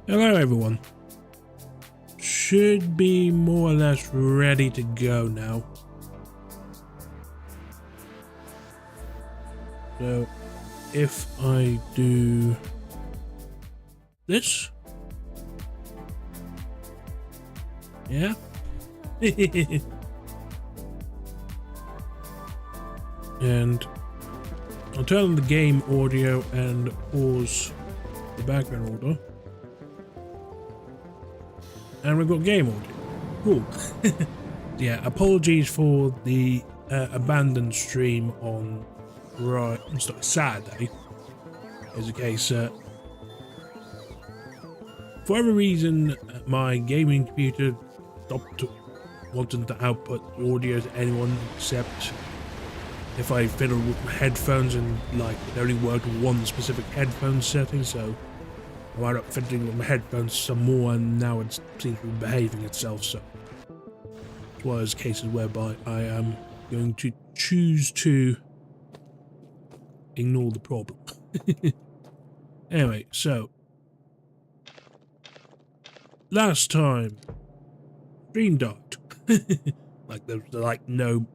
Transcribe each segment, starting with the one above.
Hello everyone. Should be more or less ready to go now. So if I do this, yeah. And I'll turn on the game audio and pause the background order. And we've got game audio. Cool. Yeah, apologies for the abandoned stream on Saturday. As a case, for whatever reason, my gaming computer stopped wanting to output audio to anyone except if I fiddled with my headphones, and like it only worked with one specific headphone setting, so I wound up fiddling with my headphones some more, and now it seems to be behaving itself. So it's one of those cases whereby I am going to choose to ignore the problem. Anyway, so last time stream died. Like there was like no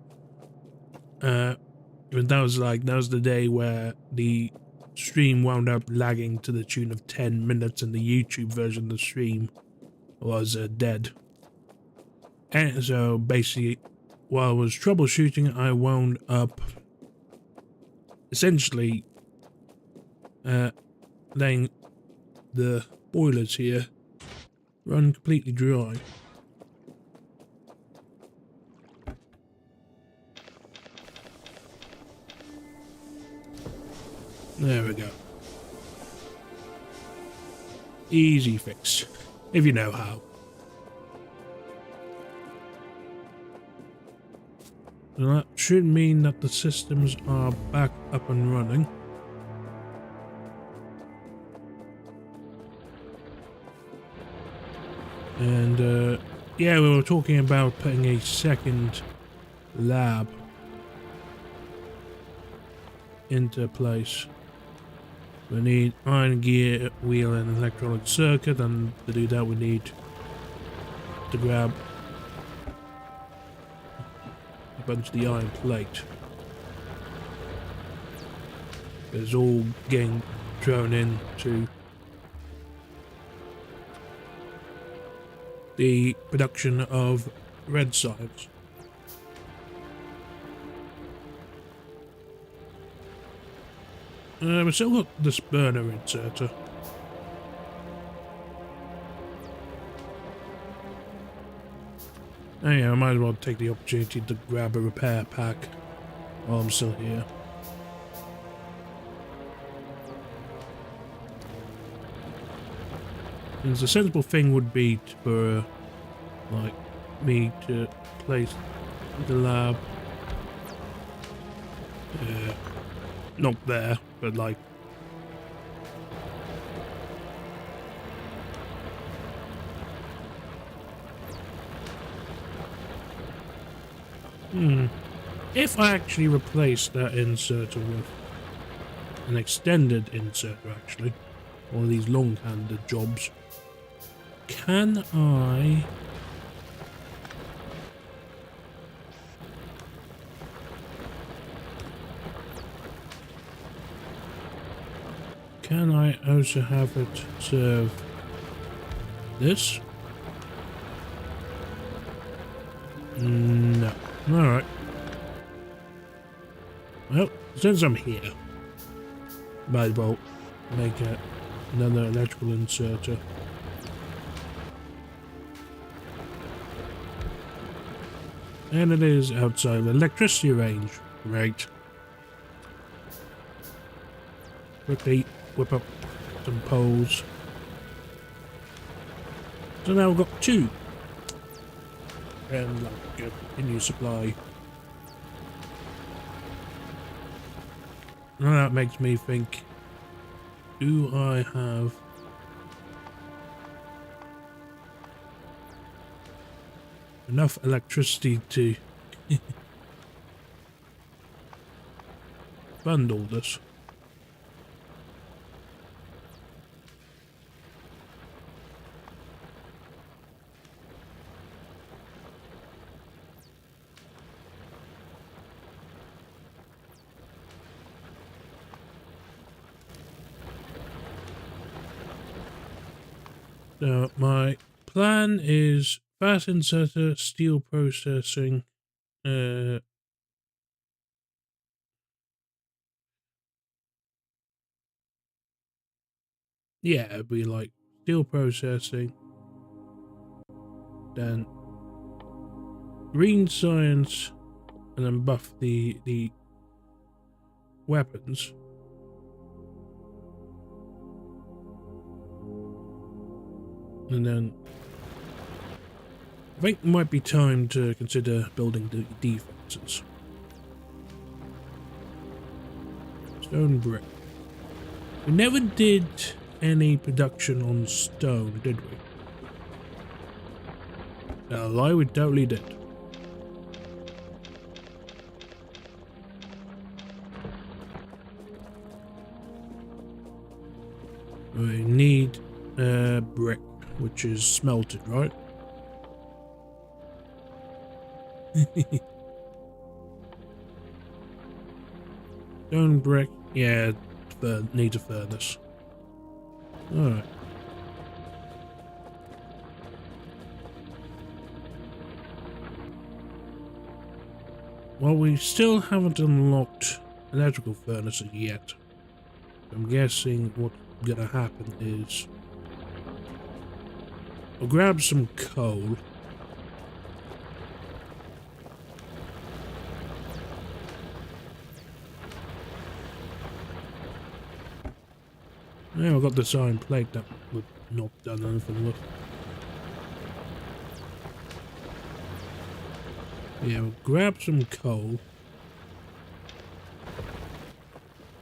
but that was the day where the stream wound up lagging to the tune of 10 minutes, and the YouTube version of the stream was dead. And so basically, while I was troubleshooting, I wound up essentially letting the boilers here run completely dry. There we go. Easy fix, if you know how. So that should mean that the systems are back up and running. And yeah, we were talking about putting a second lab into place. We need iron gear, wheel and electronic circuit, and to do that we need to grab a bunch of the iron plate. It's all getting thrown into the production of red signs. We still got this burner inserter. Oh yeah, I might as well take the opportunity to grab a repair pack while I'm still here. And the sensible thing would be for like me to place the lab not there, but like if I actually replace that inserter with an extended inserter, actually, one of these long-handed jobs, can I also have it serve this? No. Alright. Well, since I'm here, might as well make another electrical inserter. And it is outside the electricity range. Right. Quickly whip up some poles. So now we've got two. And like a continuous supply. Now that makes me think, do I have enough electricity to fund all this? So my plan is fast inserter, steel processing, yeah, it'd be like steel processing, then green science, and then buff the weapons. And then I think it might be time to consider building the defenses. Stone brick. We never did any production on stone, did we? No, lie, we totally did. We need brick, which is smelted, right? Stone brick, yeah, needs a furnace. Alright. Well, we still haven't unlocked electrical furnaces yet. I'm guessing what's gonna happen is I'll grab some coal. Yeah, I've got this iron plate that would not done anything with. Yeah, we'll grab some coal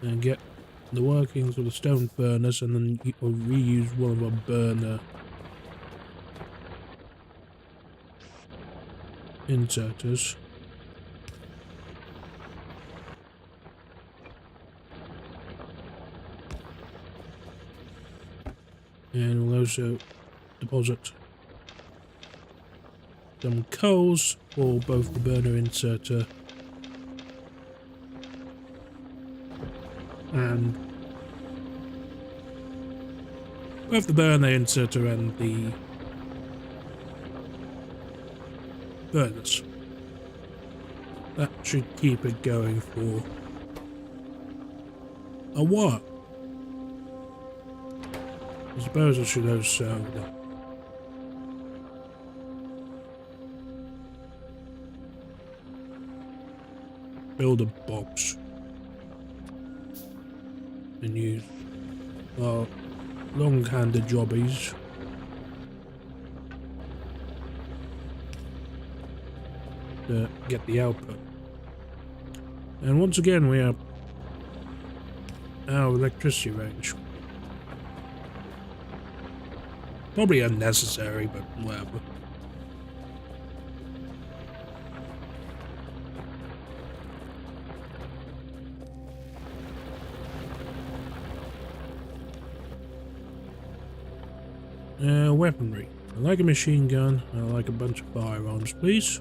and get the workings of the stone furnace, and then we'll reuse one of our burner inserters. And we'll also deposit some coals for both the burner inserter and both the burner inserter and the furnace. That should keep it going for a while. I suppose I should also build a box and use our long-handed jobbies to get the output. And once again we are out of electricity range. Probably unnecessary, but whatever. Weaponry. I like a machine gun. I like a bunch of firearms, please.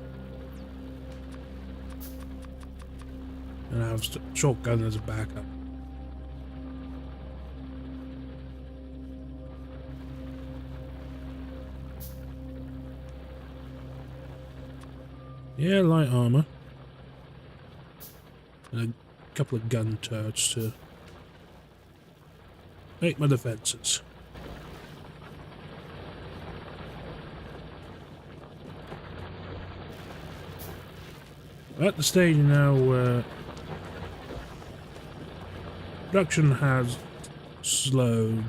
And I have a shotgun as a backup. Yeah, light armor. And a couple of gun turrets to make my defenses. We're at the stage now where production has slowed.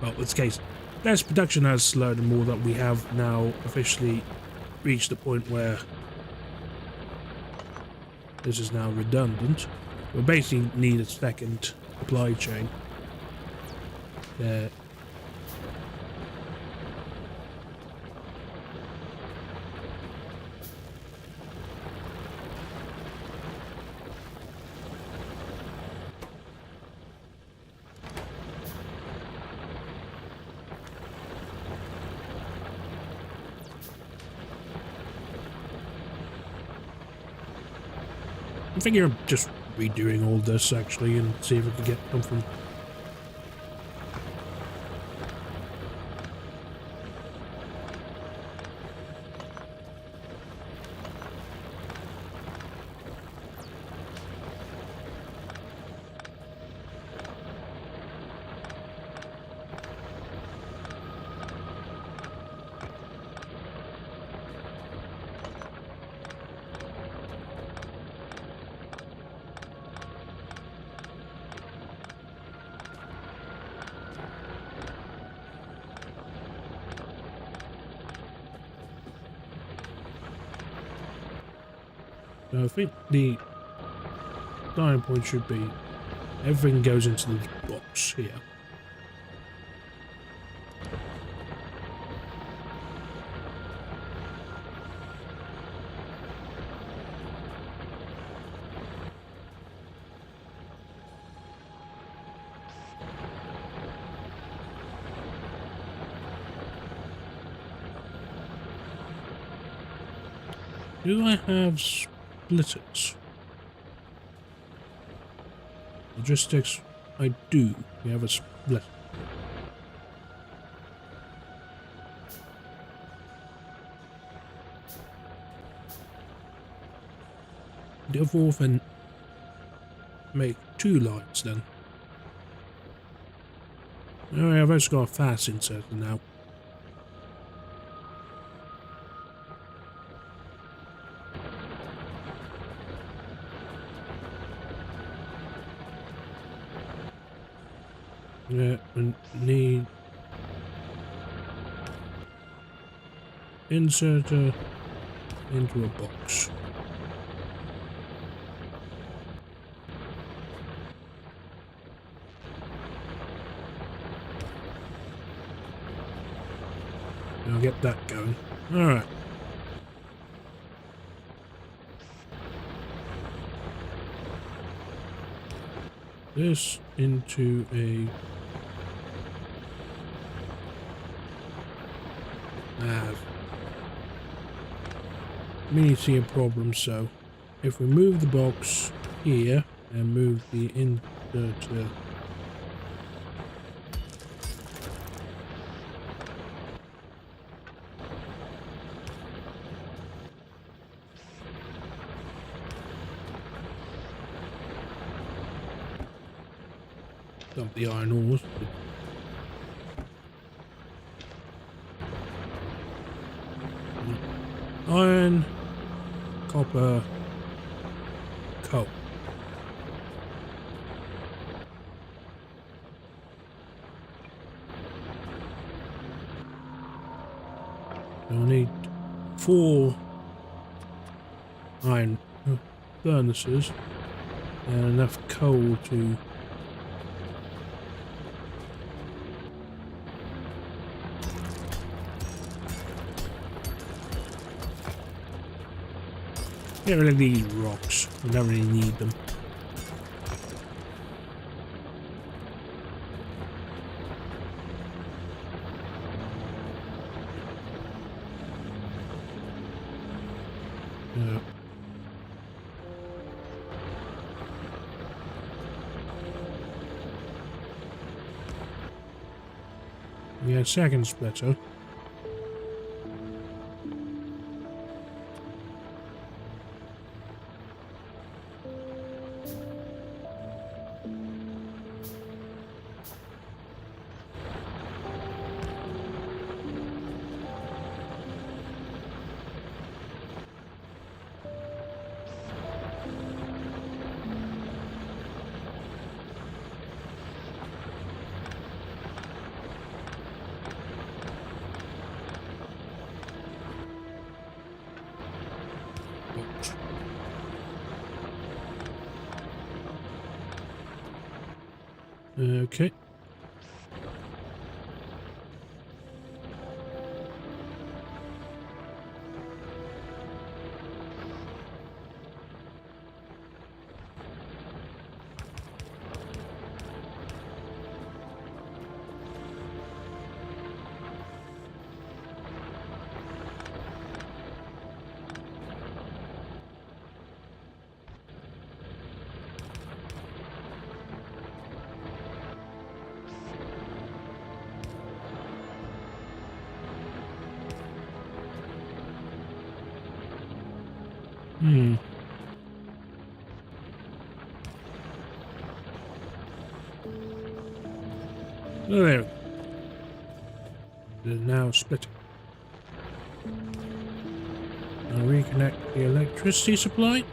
Well, in this case, less production has slowed and more that we have now officially reached the point where this is now redundant. We basically need a second supply chain. I'm thinking of just redoing all this actually and see if we can get something. So I think the starting point should be everything goes into this box here. Do I have splitters? Logistics, I do. We have a split. Therefore, then make 2 lights then. Alright, I've also got a fast inserter now. Yeah, and need inserter into a box. I'll get that going. Alright. This into a me see a problem, so if we move the box here and move the inverter dump the iron ores. Iron, copper, coal. I'll need 4 iron furnaces and enough coal to get rid of these rocks. We don't really need them. We had second splitter. Okay. Oh, there. They're now splitting. I'll reconnect the electricity supply.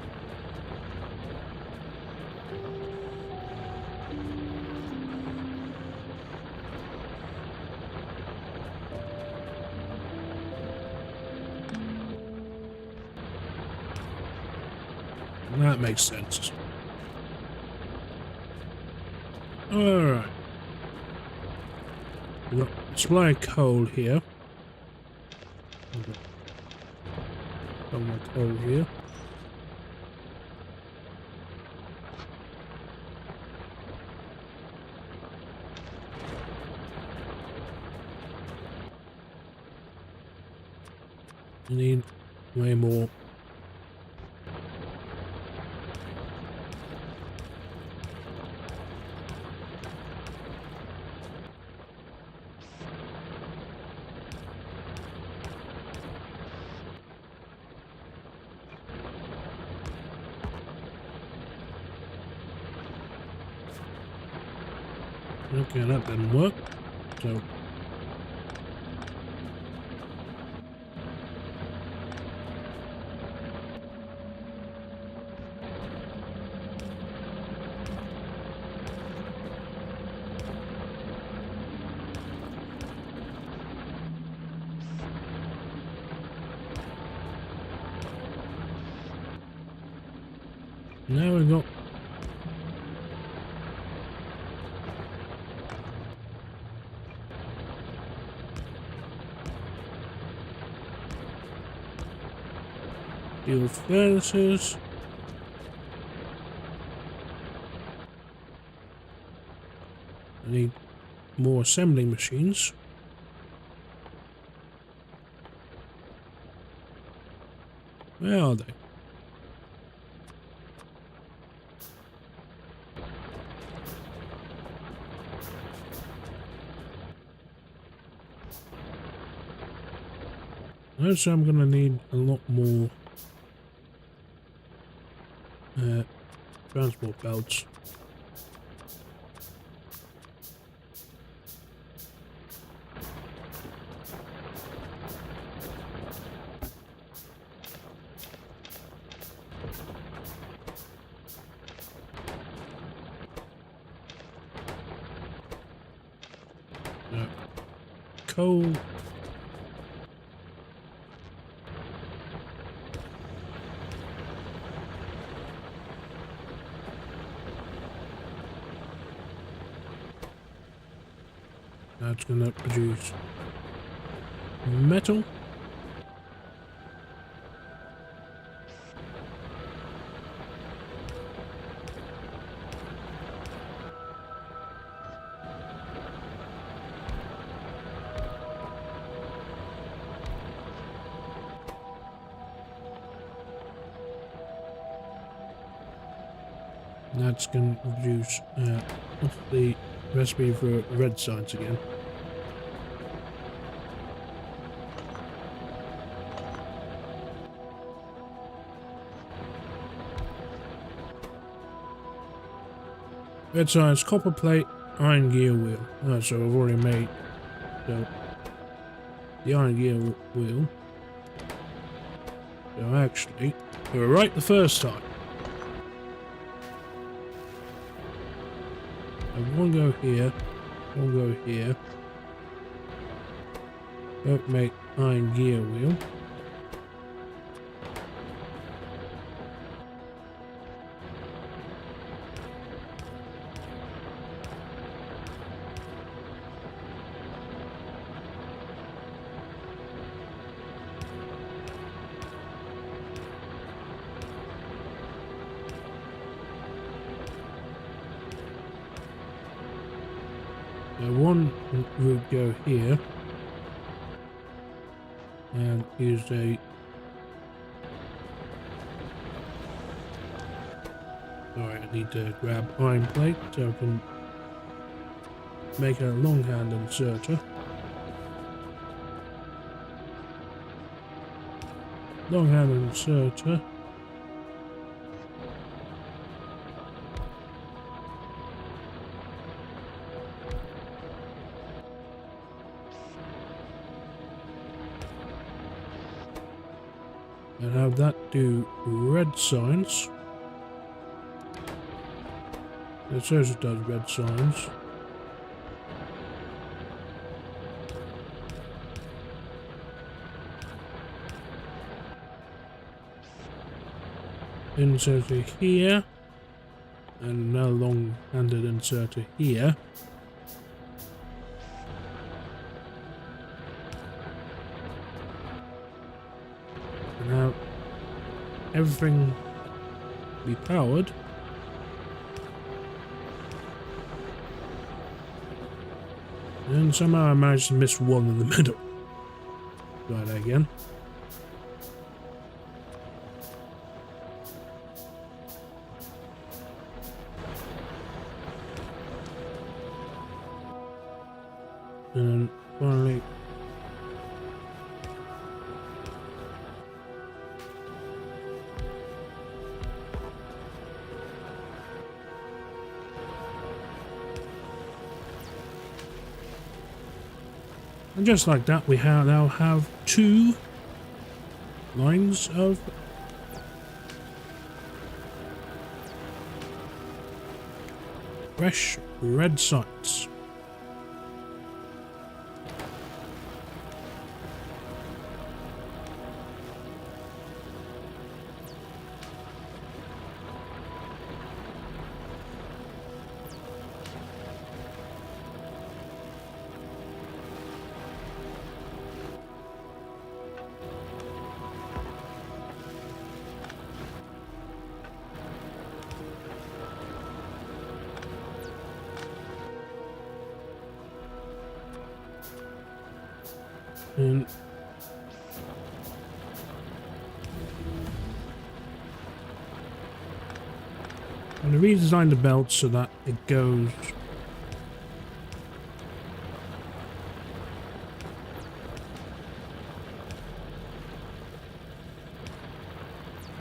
That makes sense. Alright. We've got supply of coal here. Got more coal here. We need way more. Okay, that didn't work. So now we've got steel furnaces. I need more assembling machines. Where are they? So I'm gonna need a lot more transport belts. Coal. That's going to produce metal. That's going to produce the recipe for red science again. Red science, copper plate, iron gear wheel. Oh, so I've already made the iron gear wheel. So actually, we were right the first time. One go here, one go here. Don't make iron gear wheel. One would go here and use a sorry, I need to grab iron plate so I can make a long hand inserter. Long hand inserter. And have that do red signs. It says it does red signs. inserter here, and another long-handed inserter here. And now everything be powered. And somehow I managed to miss one in the middle. Try that again. And finally, and just like that, we now have 2 lines of fresh red sights. And I'm going to redesign the belt so that it goes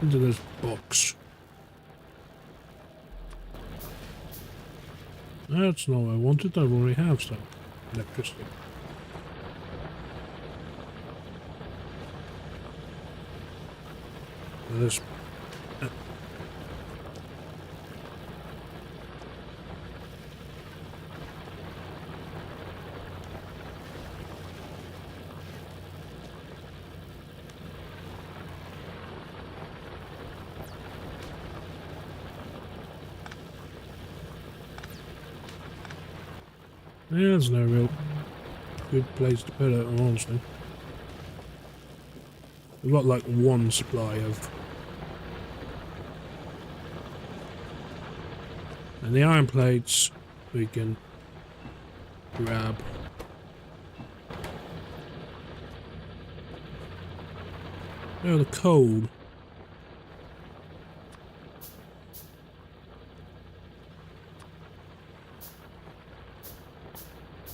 into this box. That's not what I wanted. I already have some electricity. This there's no real good place to put it, honestly. We've got like one supply of. And the iron plates we can grab. Oh, the coal.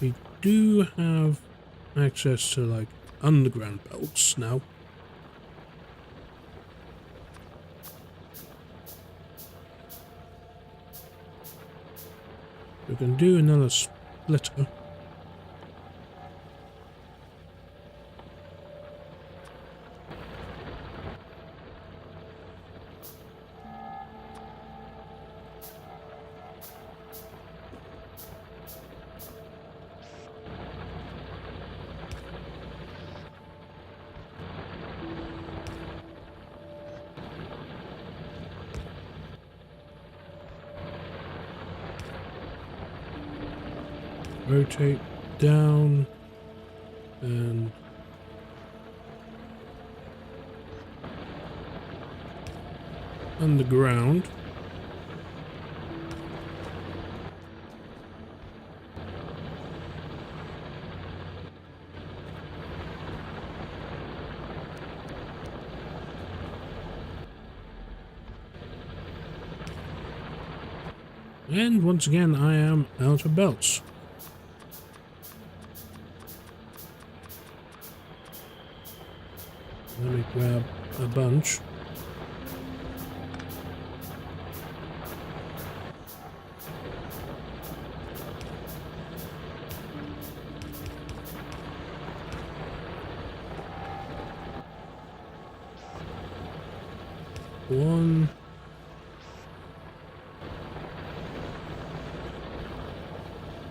We do have access to like underground belts now. We can do another splitter. Rotate down and underground. And once again, I am out of belts. Let me grab a bunch. One.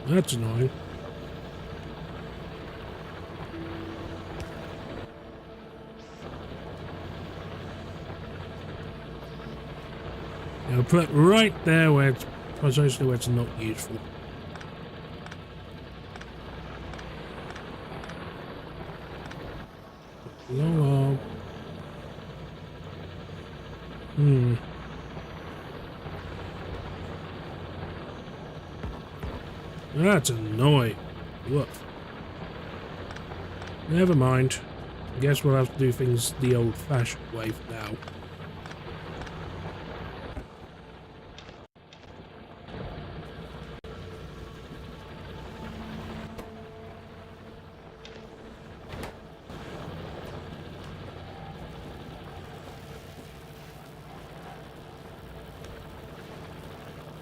That's annoying. I'll put it right there where it's precisely where it's not useful. Long arm. That's annoying. Woof. Never mind. Guess we'll have to do things the old-fashioned way for now.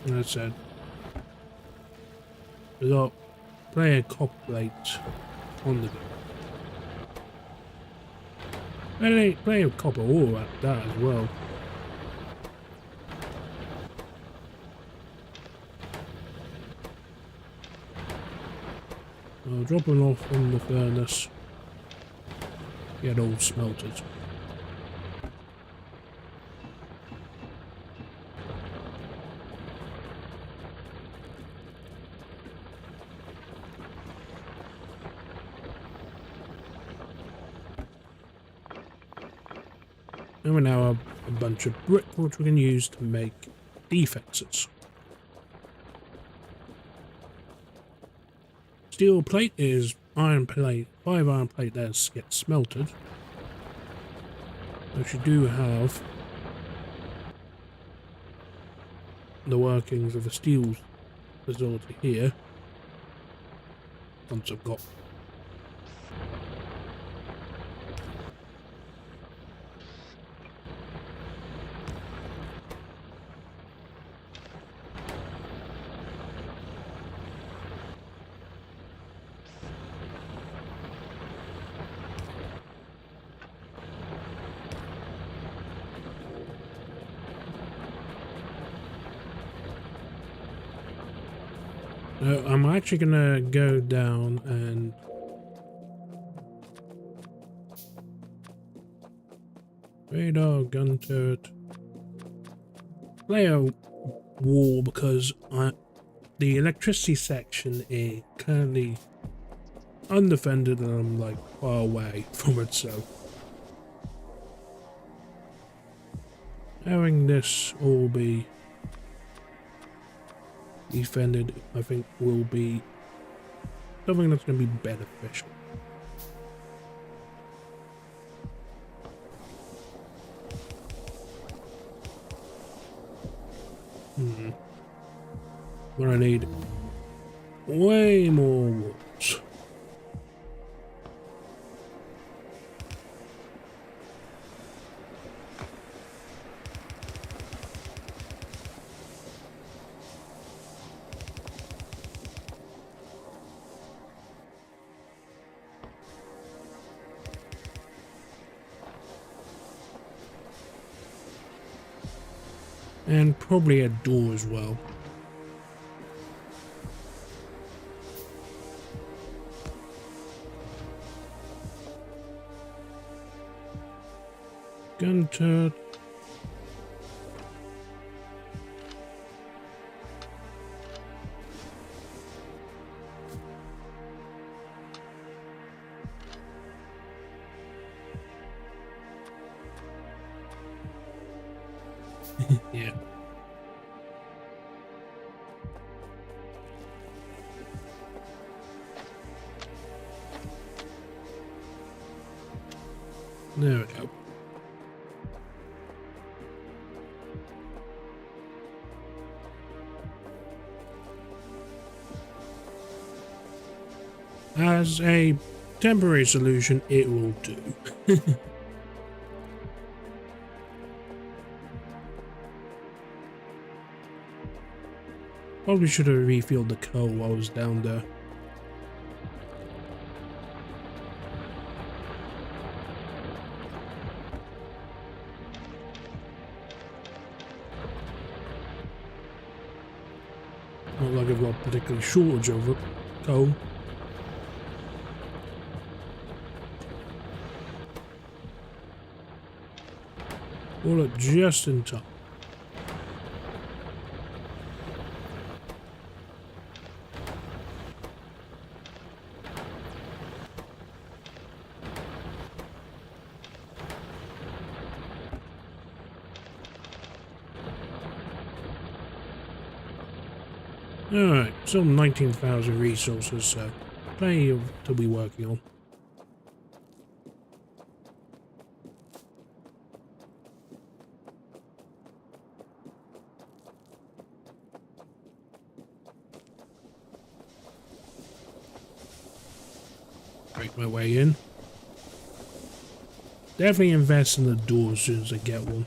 That's it. We got player copper plates on the go. Player copper ore at that as well. I'll drop them off from the furnace. Get all smelted. And we now have a bunch of brick which we can use to make defences. Steel plate is iron plate. 5 iron plate there gets smelted. Which you do have the workings of a steel facility here. Once I've got I'm actually gonna go down and radar gun turret play a war because the electricity section is currently undefended and I'm like far away from it, so having this all be defended, I think, will be something that's going to be beneficial. What I need way more woods. And probably a door as well. Gun turret. Yeah. There we go. As a temporary solution, it will do. Probably should have refilled the coal while I was down there. Not like I've got a particular shortage of it, coal. All up just in time. Alright, still 19,000 resources, so plenty to be working on. Break my way in. Definitely invest in the door as soon as I get one.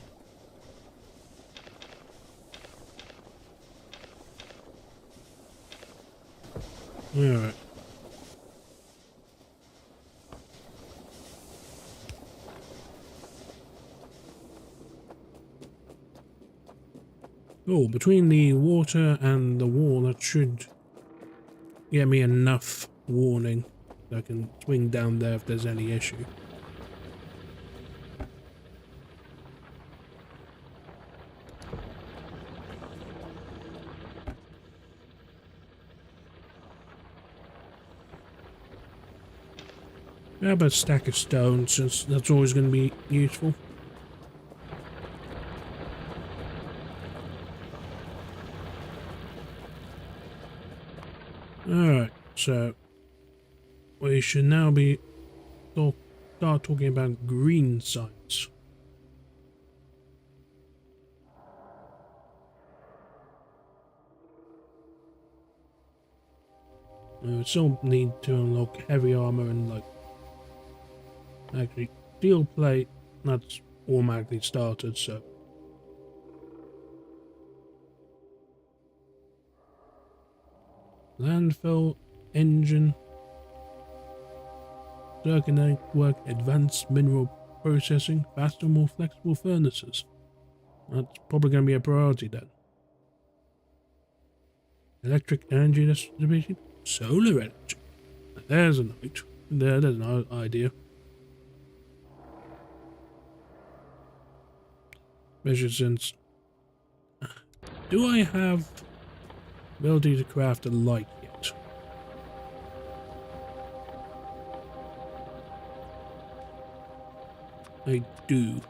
Alright. Oh, between the water and the wall, that should get me enough warning that I can swing down there if there's any issue. How about a stack of stone, since that's always going to be useful. Alright, so we should now be start talking about green sites. We still need to unlock heavy armor and like actually steel plate. That's automatically started, so landfill, engine, circuit network, advanced mineral processing, faster, more flexible furnaces. That's probably going to be a priority then. Electric energy distribution, solar energy. There's a note. There's an idea. Measure sense. Do I have ability to craft a light yet? I do.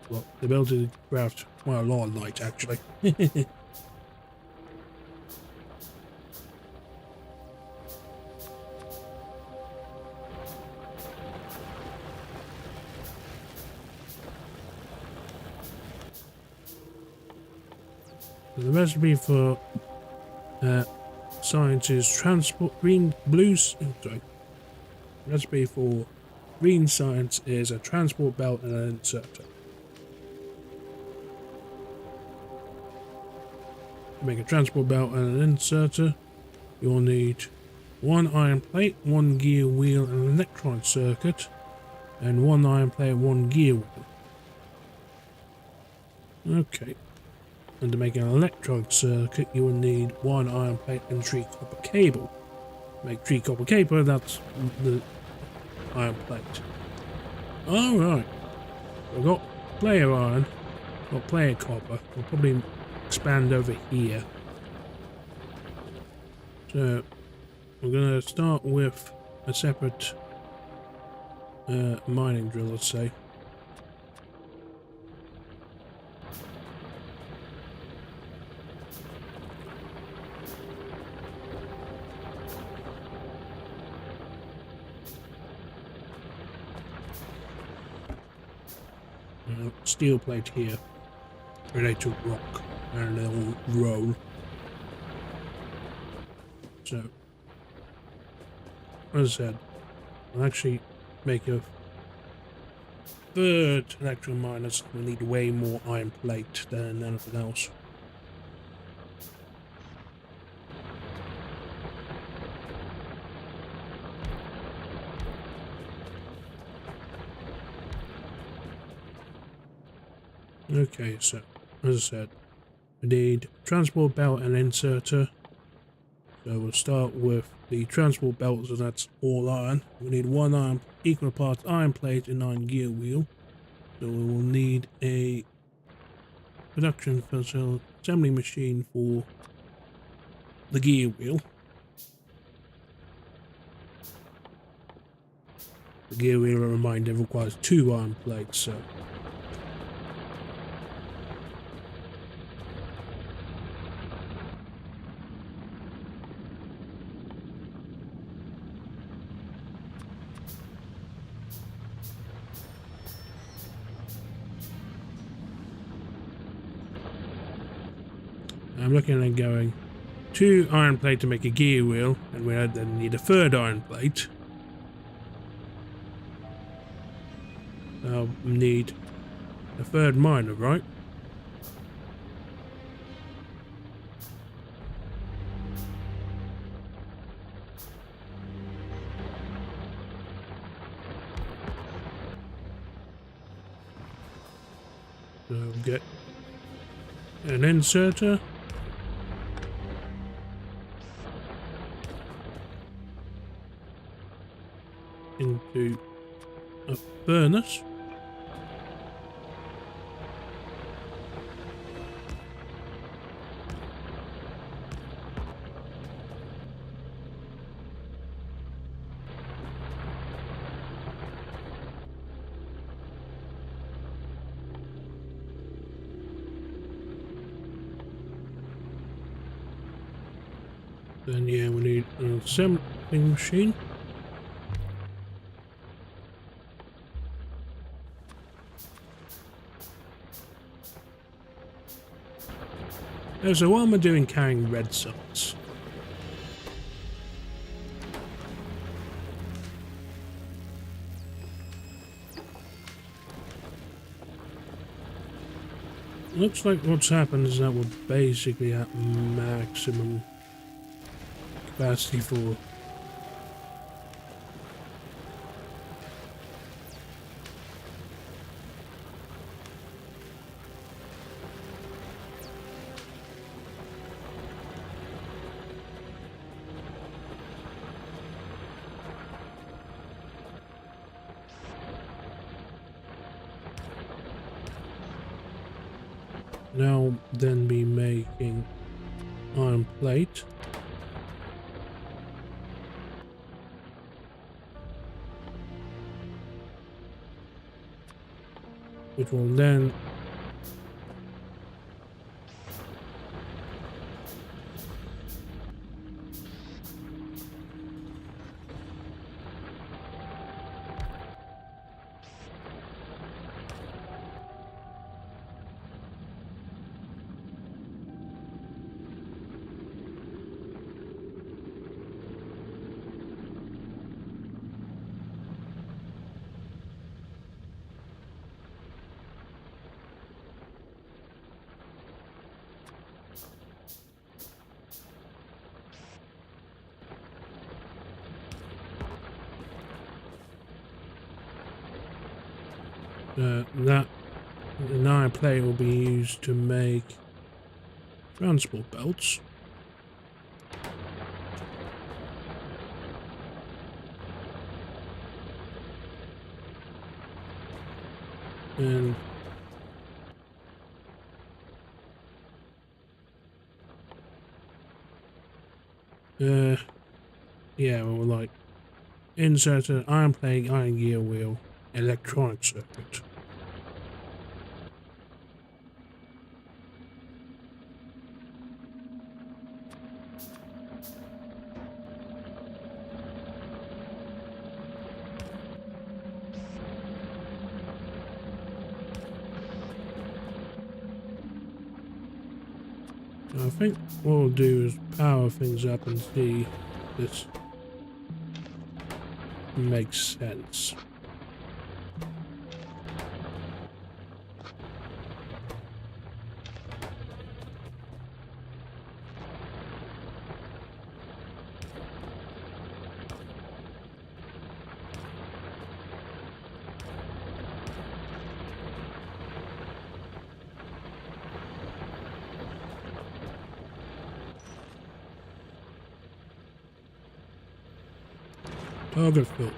Well, the ability to craft, well, a lot of light actually. The recipe for science is transport recipe for green science is a transport belt and an inserter. To make a transport belt and an inserter, you'll need one iron plate, one gear wheel and an electron circuit, and one iron plate and one gear wheel. Okay. And to make an electrode circuit, you will need one iron plate and 3 copper cable. To make 3 copper cable, that's the iron plate. Alright. We've got player iron, got player copper. We'll probably expand over here. So, we're going to start with a separate mining drill, let's say. Steel plate here, related to rock, and they'll roll. So, as I said, I'll actually make a third electro miners. We need way more iron plate than anything else. Okay, so, as I said, we need transport belt and inserter. So we'll start with the transport belt, so that's all iron. We need one iron, equal parts iron plate and iron gear wheel. So we will need a production facility assembly machine for the gear wheel. The gear wheel, a reminder, requires 2 iron plates, so I'm looking at going 2 iron plate to make a gear wheel, and we then need a 3rd iron plate. I'll need a 3rd miner, right? So we'll get an inserter. Into a furnace. Then yeah, we need an assembling machine. Oh, so what am I doing carrying red cells? Looks like what's happened is that we're basically at maximum capacity for now then be making iron plate. Which will then that an iron plate will be used to make transport belts. And yeah, well, like insert an iron plate, iron gear wheel, electronic circuit. I think what we'll do is power things up and see if this makes sense. Target fill.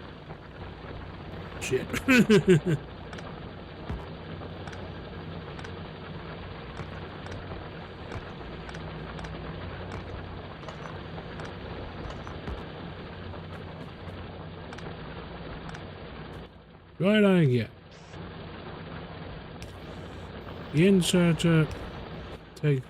Shit. Right on again. The inserter take.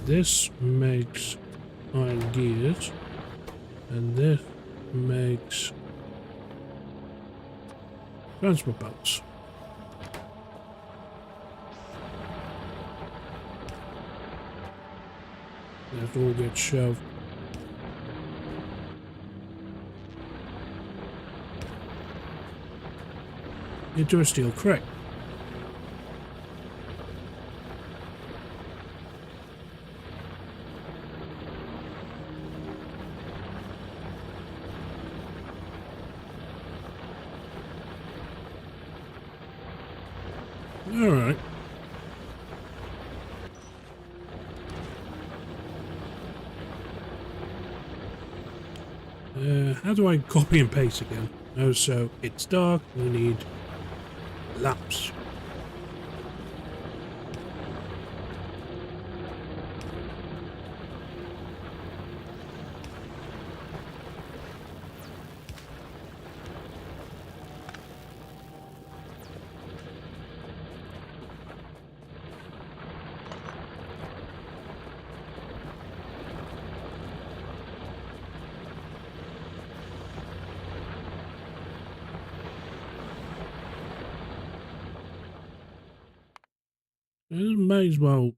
this makes iron gears, and this makes transport belts. That all gets shoved into a steel crate. Alright. How do I copy and paste again? Oh, so it's dark, we need lamps. May as well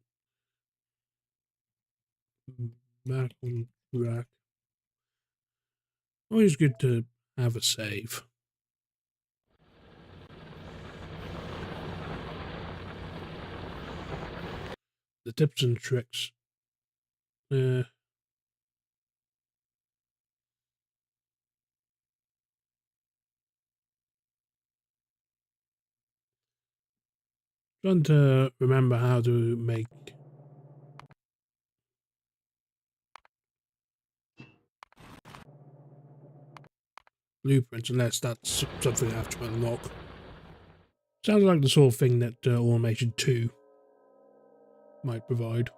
back on track. Always good to have a save. The tips and tricks. Trying to remember how to make blueprints, unless that's something I have to unlock. Sounds like the sort of thing that Automation 2 might provide.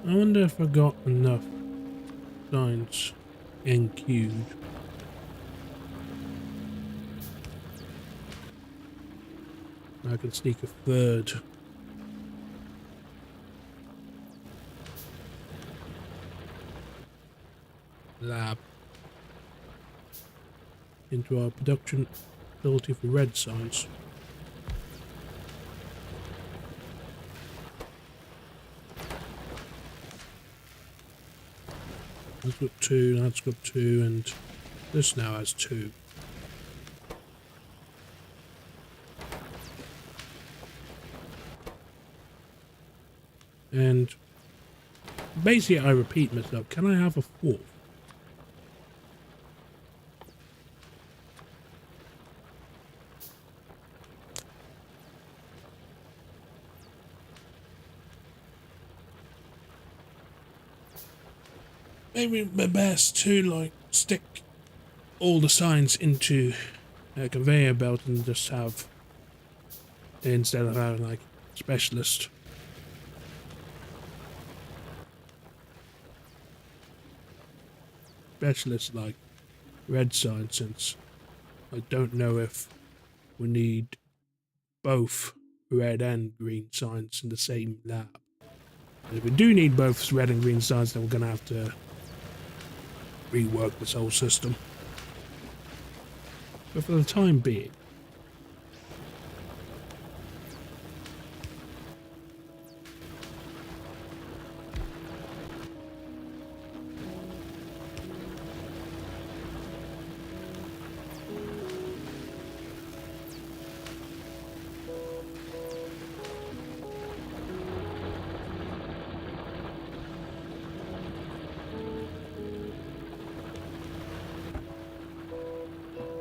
I wonder if I got enough signs in queued. I can sneak a third. Lab into our production facility for red signs. That's got 2, that's got 2, and this now has 2. And basically I repeat myself, can I have a 4th? Maybe best to like stick all the signs into a conveyor belt and just have, instead of having like specialist. Specialist like red signs, since I don't know if we need both red and green signs in the same lab. And if we do need both red and green signs, then we're going to have to rework this whole system. But for the time being,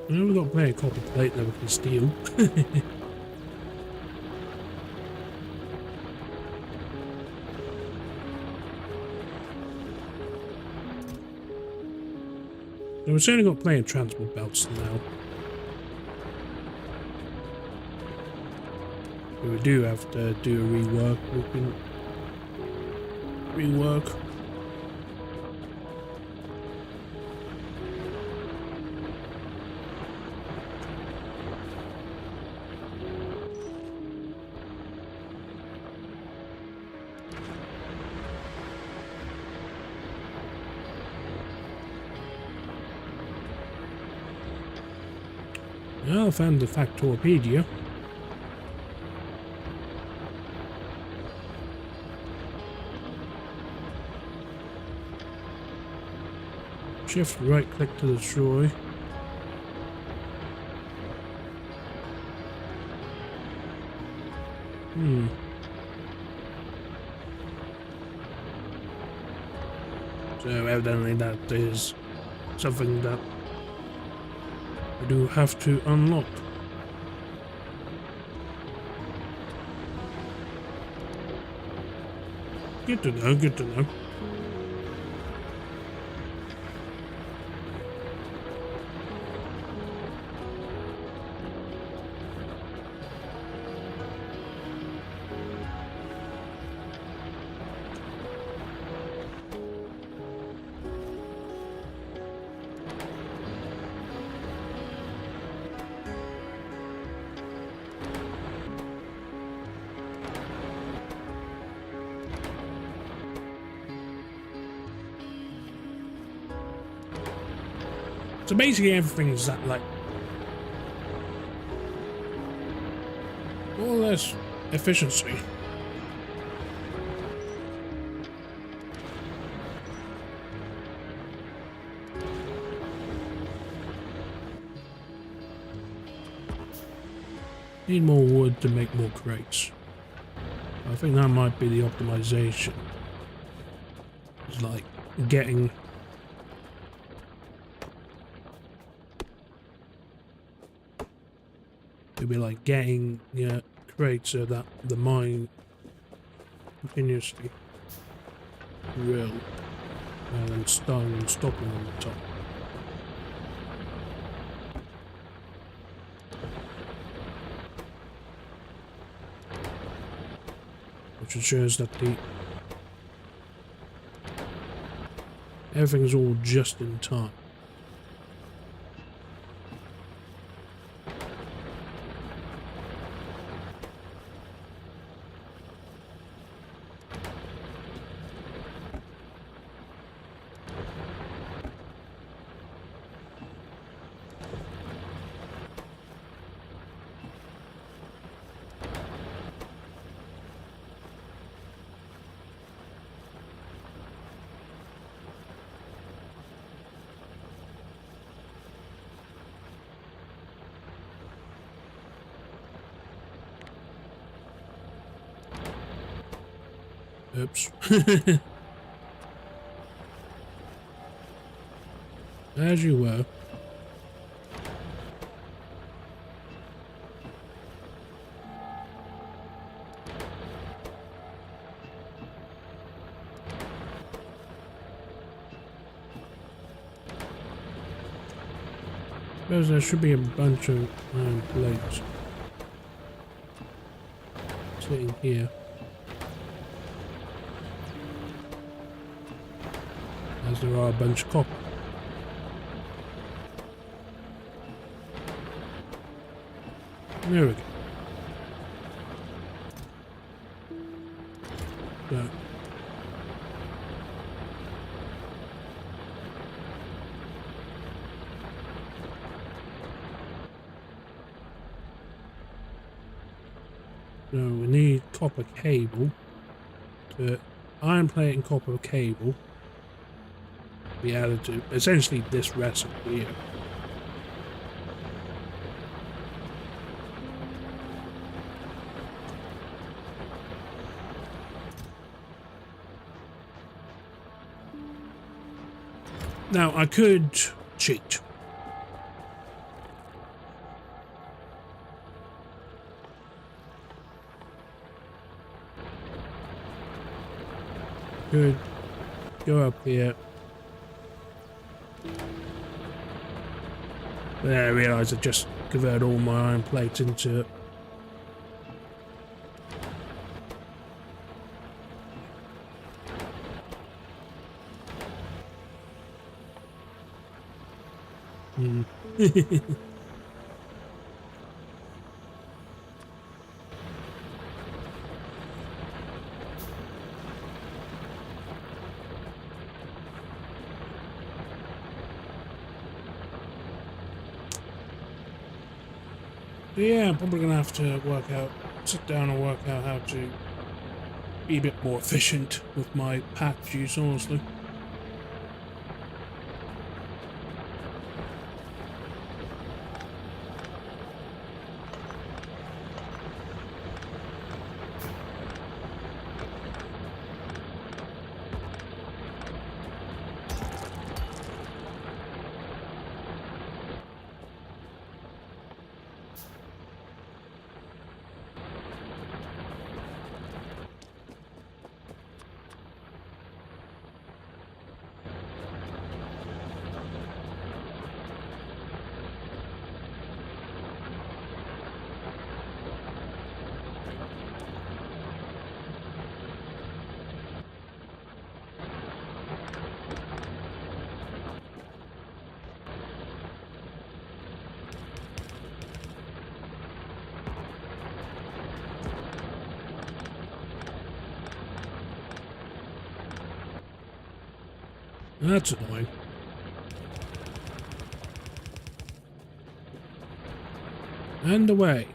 we've got plenty of copper plate that we can steal. So we've certainly got plenty of transport belts now. But we do have to do a rework. We can rework. Well, I found the Factorio. Shift right click to destroy. So evidently that is something that I do have to unlock. Good to know, good to know. So basically everything is that, like, more or less efficiency. Need more wood to make more crates. I think that might be the optimization. It's like getting it'd be like getting crates so that the mine continuously drill and then starting and stopping on the top. Which ensures that everything's all just in time. Oops. As you were. There should be a bunch of iron plates sitting here. As there are a bunch of copper. There we go. So. So we need copper cable to iron plate and copper cable be added to essentially this recipe here. Now I could cheat. Could go up here. But then I realised I just converted all my iron plates into it. Mm. Yeah, I'm probably gonna have to sit down and work out how to be a bit more efficient with my patch use, honestly. That's annoying. And away.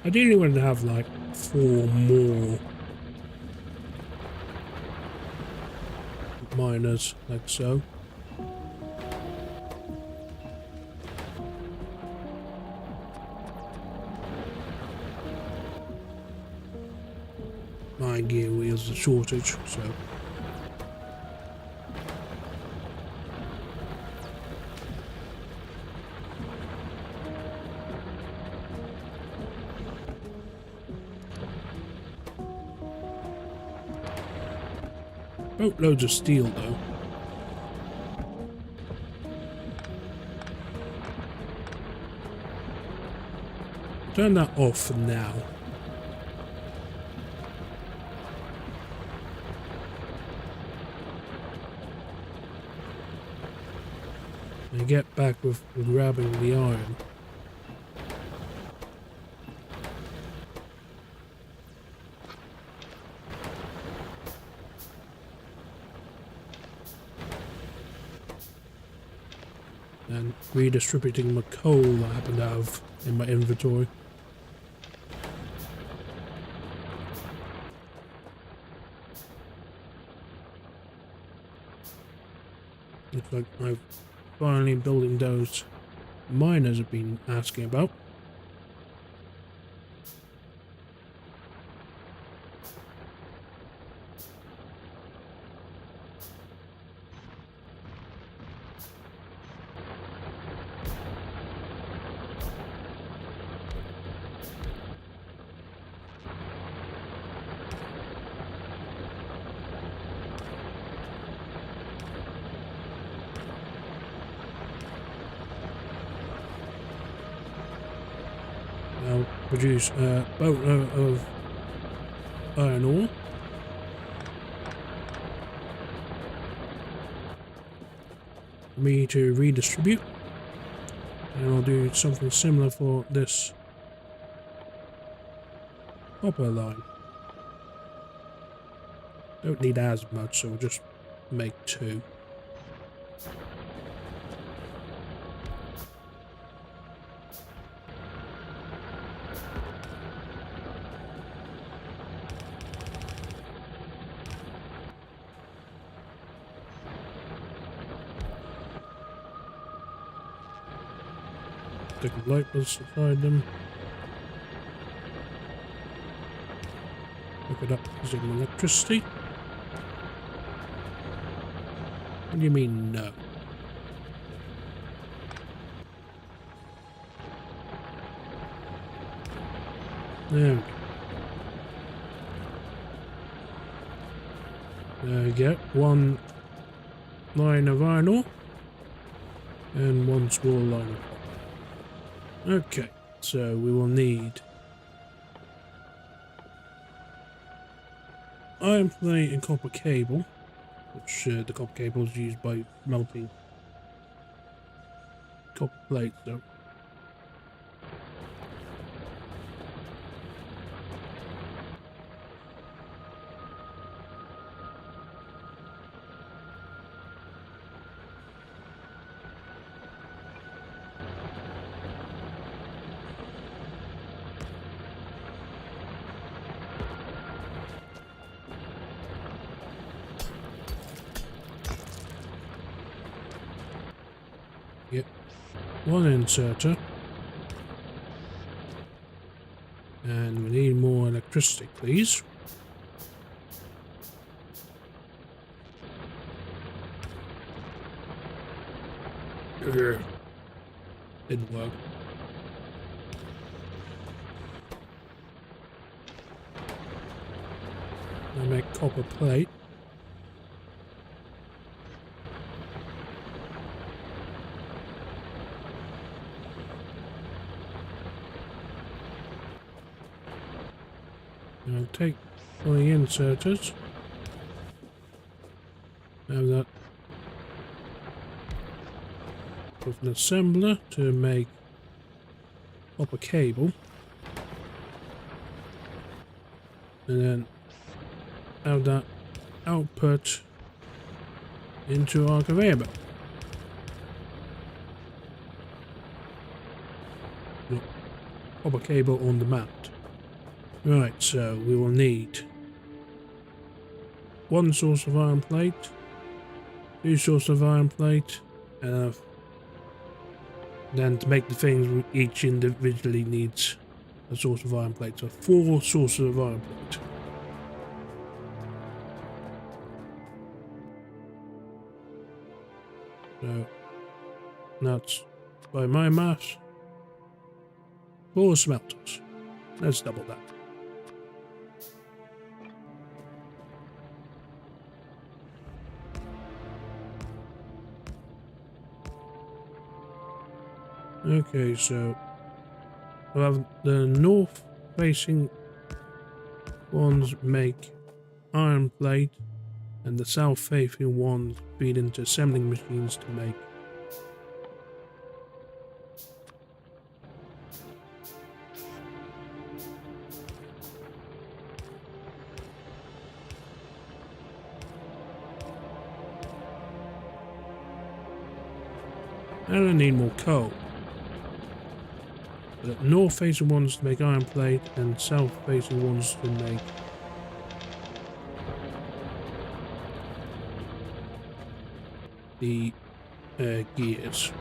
Ideally, want to have like 4 more miners, like so. My gear wheels a shortage, so. Boatloads of steel, though. Turn that off for now. And get back with grabbing the iron. And redistributing my coal I happen to have in my inventory. Looks like I'm finally building those miners have been asking about. I'll produce a boatload of iron ore. For me to redistribute. And I'll do something similar for this copper line. Don't need as much, so we'll just make 2. Stick a light beside them. Hook it up using electricity. What do you mean, no? There we go. There we go. One line of iron ore and one small line of copper. Okay, so we will need iron plate and copper cable, which the copper cable is used by melting copper plates though. Yep, one inserter, and we need more electricity, please. Didn't work. I make copper plate. I'll take one of the inserters. Have that with an assembler to make copper cable. And then have that output into our conveyor belt. Copper cable on the map. Right, so we will need one source of iron plate, two sources of iron plate, and then to make the things, each individually needs a source of iron plate. So 4 sources of iron plate. So that's, by my maths, 4 smelters. Let's double that. Okay, so we'll have the north facing ones make iron plate, and the south facing ones feed into assembling machines to make and I need more coal. The north facing ones to make iron plate and south facing ones to make the gears.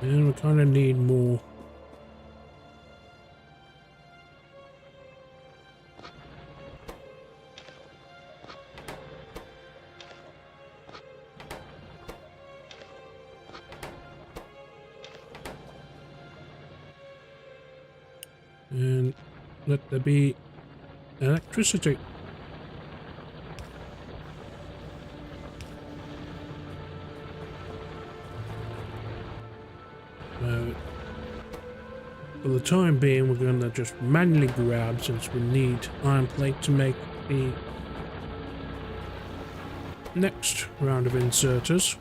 And we kind of need more and let there be electricity. For the time being, we're going to just manually grab, since we need iron plate to make the next round of inserters.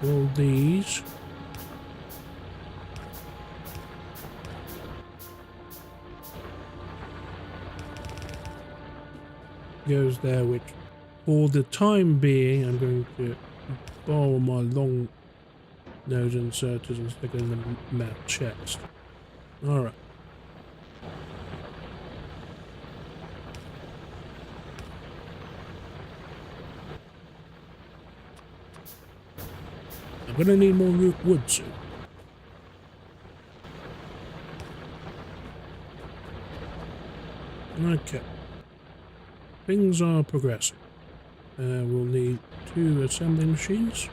All these. Goes there, which for the time being I'm going to borrow my long nose inserters and stick it in the map chest. Alright. I'm gonna need more wood soon. Okay. Things are progressing. We'll need 2 assembly machines.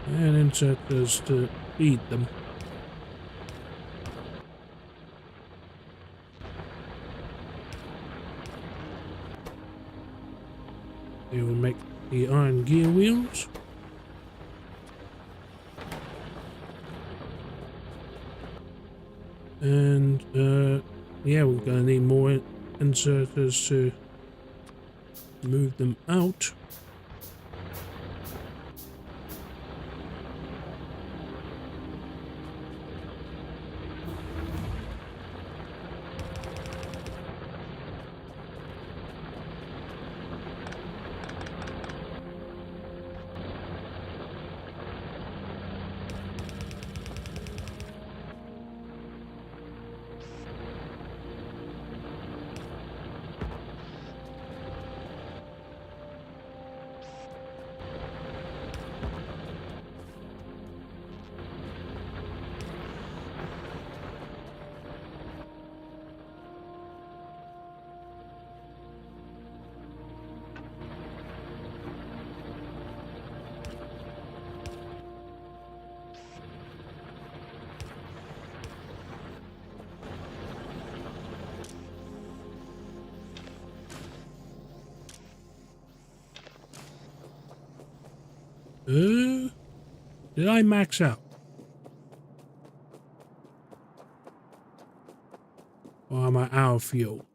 And inserters to feed them. They will make the iron gear wheels. And yeah, we're going to need more inserters to move them out. Did I max out? Or am I out of fuel?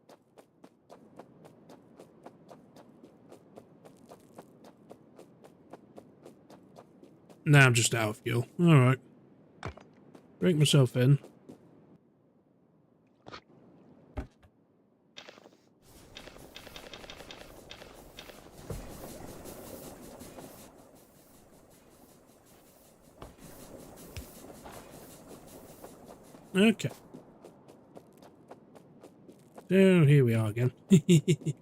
Nah, I'm just out of fuel. Alright. Break myself in. Okay. So here we are again. We've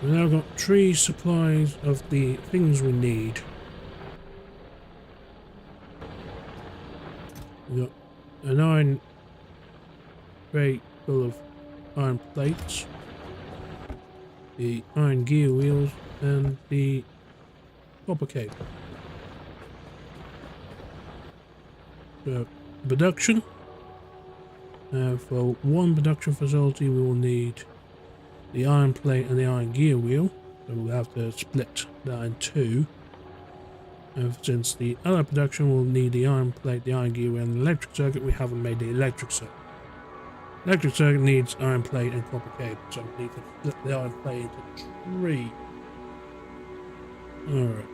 now got 3 supplies of the things we need. We've got an iron crate full of iron plates, the iron gear wheels, and the copper cable. So, production. For one production facility, we will need the iron plate and the iron gear wheel. So we'll have to split that in 2. And since the other production will need the iron plate, the iron gear wheel, and the electric circuit, we haven't made the electric circuit. Electric circuit needs iron plate and copper cable, so we need to split the iron plate into 3. Alright.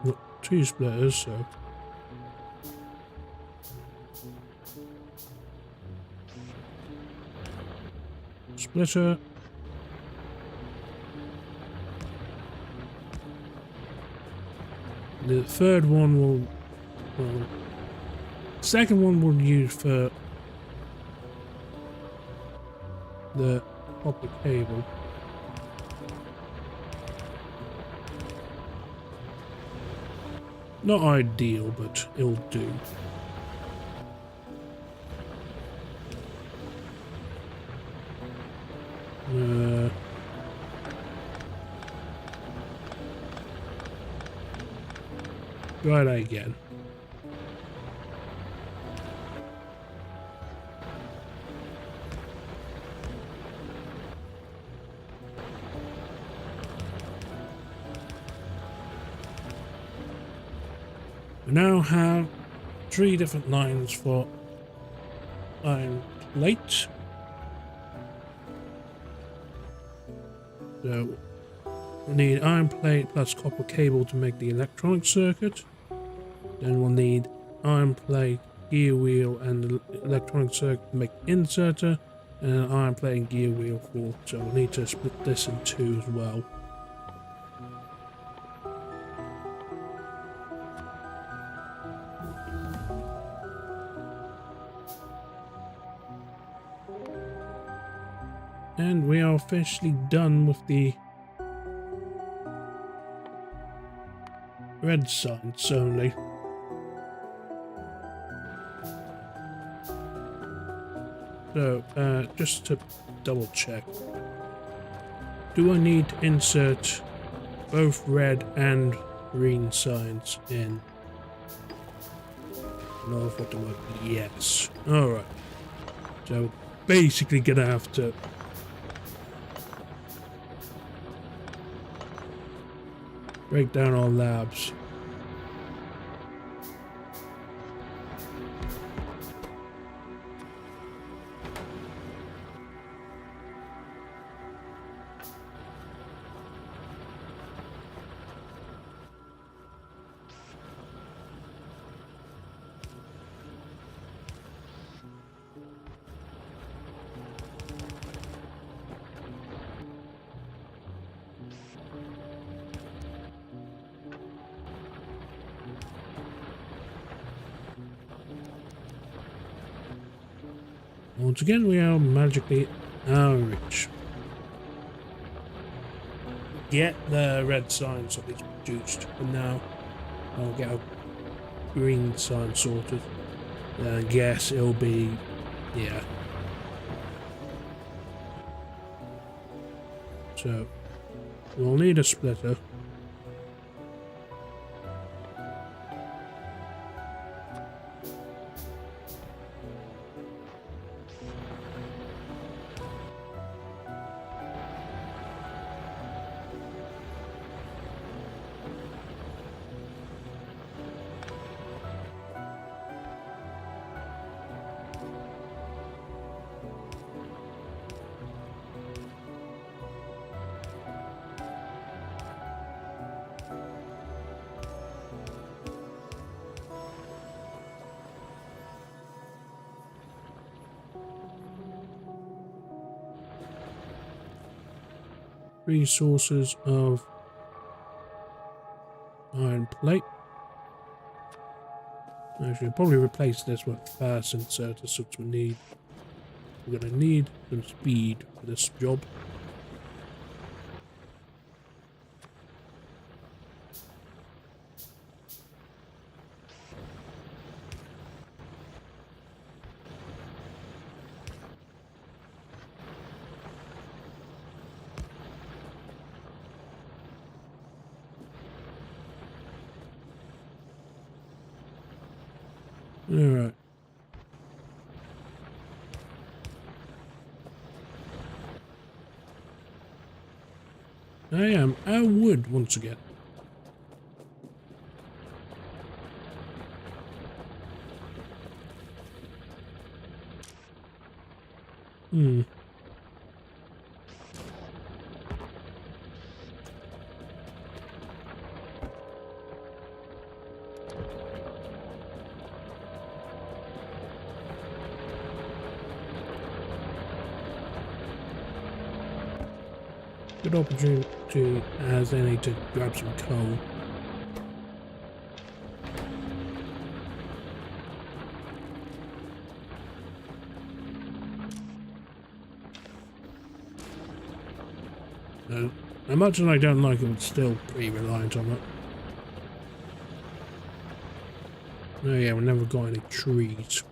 Got 2 splitters, so splitter. The third one will, well, second one we'll use for the copper cable. Not ideal, but it'll do. Try that again. We now have 3 different lines for iron plate. So we need iron plate plus copper cable to make the electronic circuit. Then we'll need iron plate, gear wheel, and electronic circuit to make inserter, and an iron plate and gear wheel for. So we'll need to split this in two as well. And we are officially done with the red signs only. So, just to double check, do I need to insert both red and green signs in order for it to work? Yes. Alright. So, basically gonna have to break down our labs. Once again, we are magically rich. Get the red sign so it's produced, and now I'll get a green sign sorted. Then I guess it'll be, yeah. So, we'll need a splitter. Three sources of iron plate. Actually, I'll probably replace this with fast inserter since we're gonna need some speed for this job. Alright. I am out of wood once again. Good opportunity as any to grab some coal. As much as I don't like it, I'm still pretty reliant on it. Oh yeah, we never got any trees.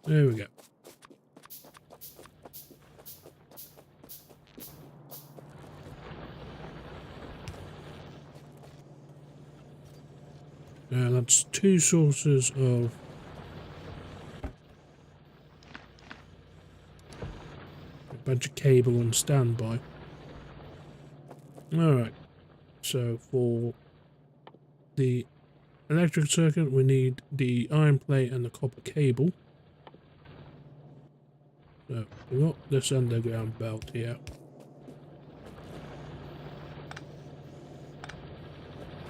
There we go. That's two sources of a bunch of cable on standby. Alright, so for the electric circuit we need the iron plate and the copper cable. So we've got this underground belt here.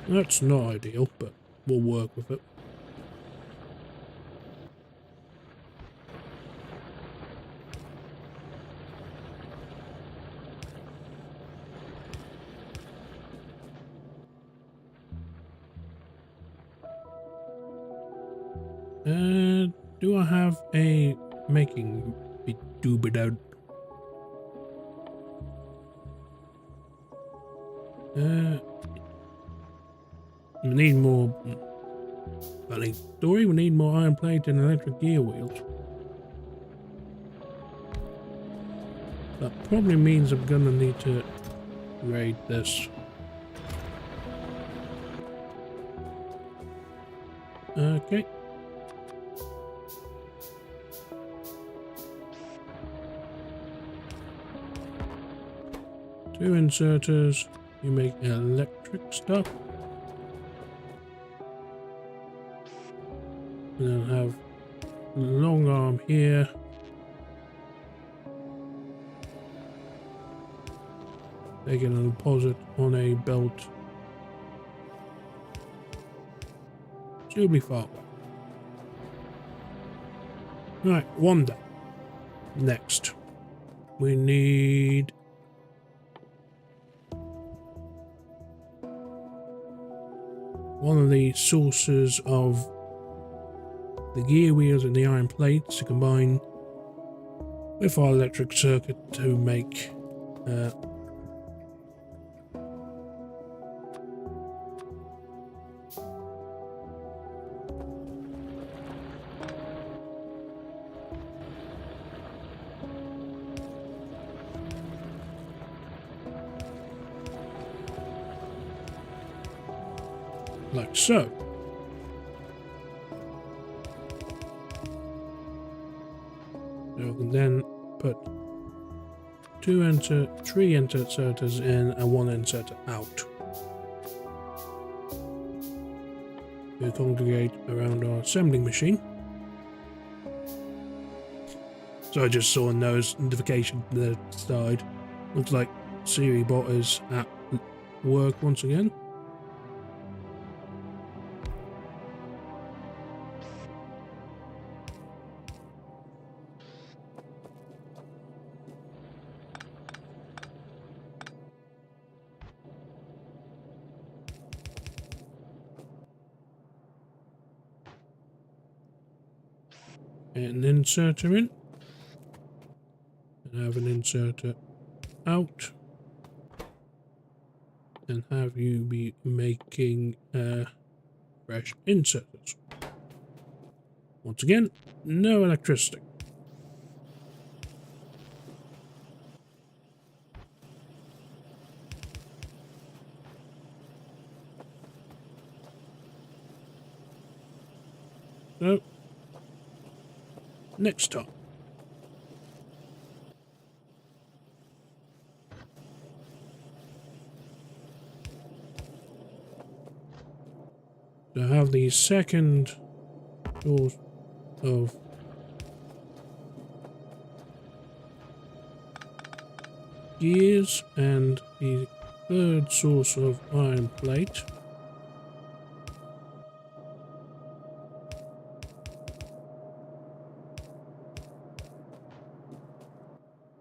That's not ideal, but we'll work with it. Do I have a making Vtuber out? We need more. Funny story. We need more iron plate and electric gear wheels. That probably means I'm gonna need to raid this. Okay. Two inserters. You make electric stuff. And then have long arm here. They can deposit on a belt. She'll be far away. Right, one done. Next, we need one of the sources of the gear wheels and the iron plates to combine with our electric circuit to make like so. So we can then put three inserters in and one inserter out. We congregate around our assembling machine. So I just saw a notification that started. Looks like SiriBot is at work once again. An inserter in, and have an inserter out, and have you be making fresh inserters. Once again, no electricity. So, next time. To have the second source of gears and the third source of iron plate.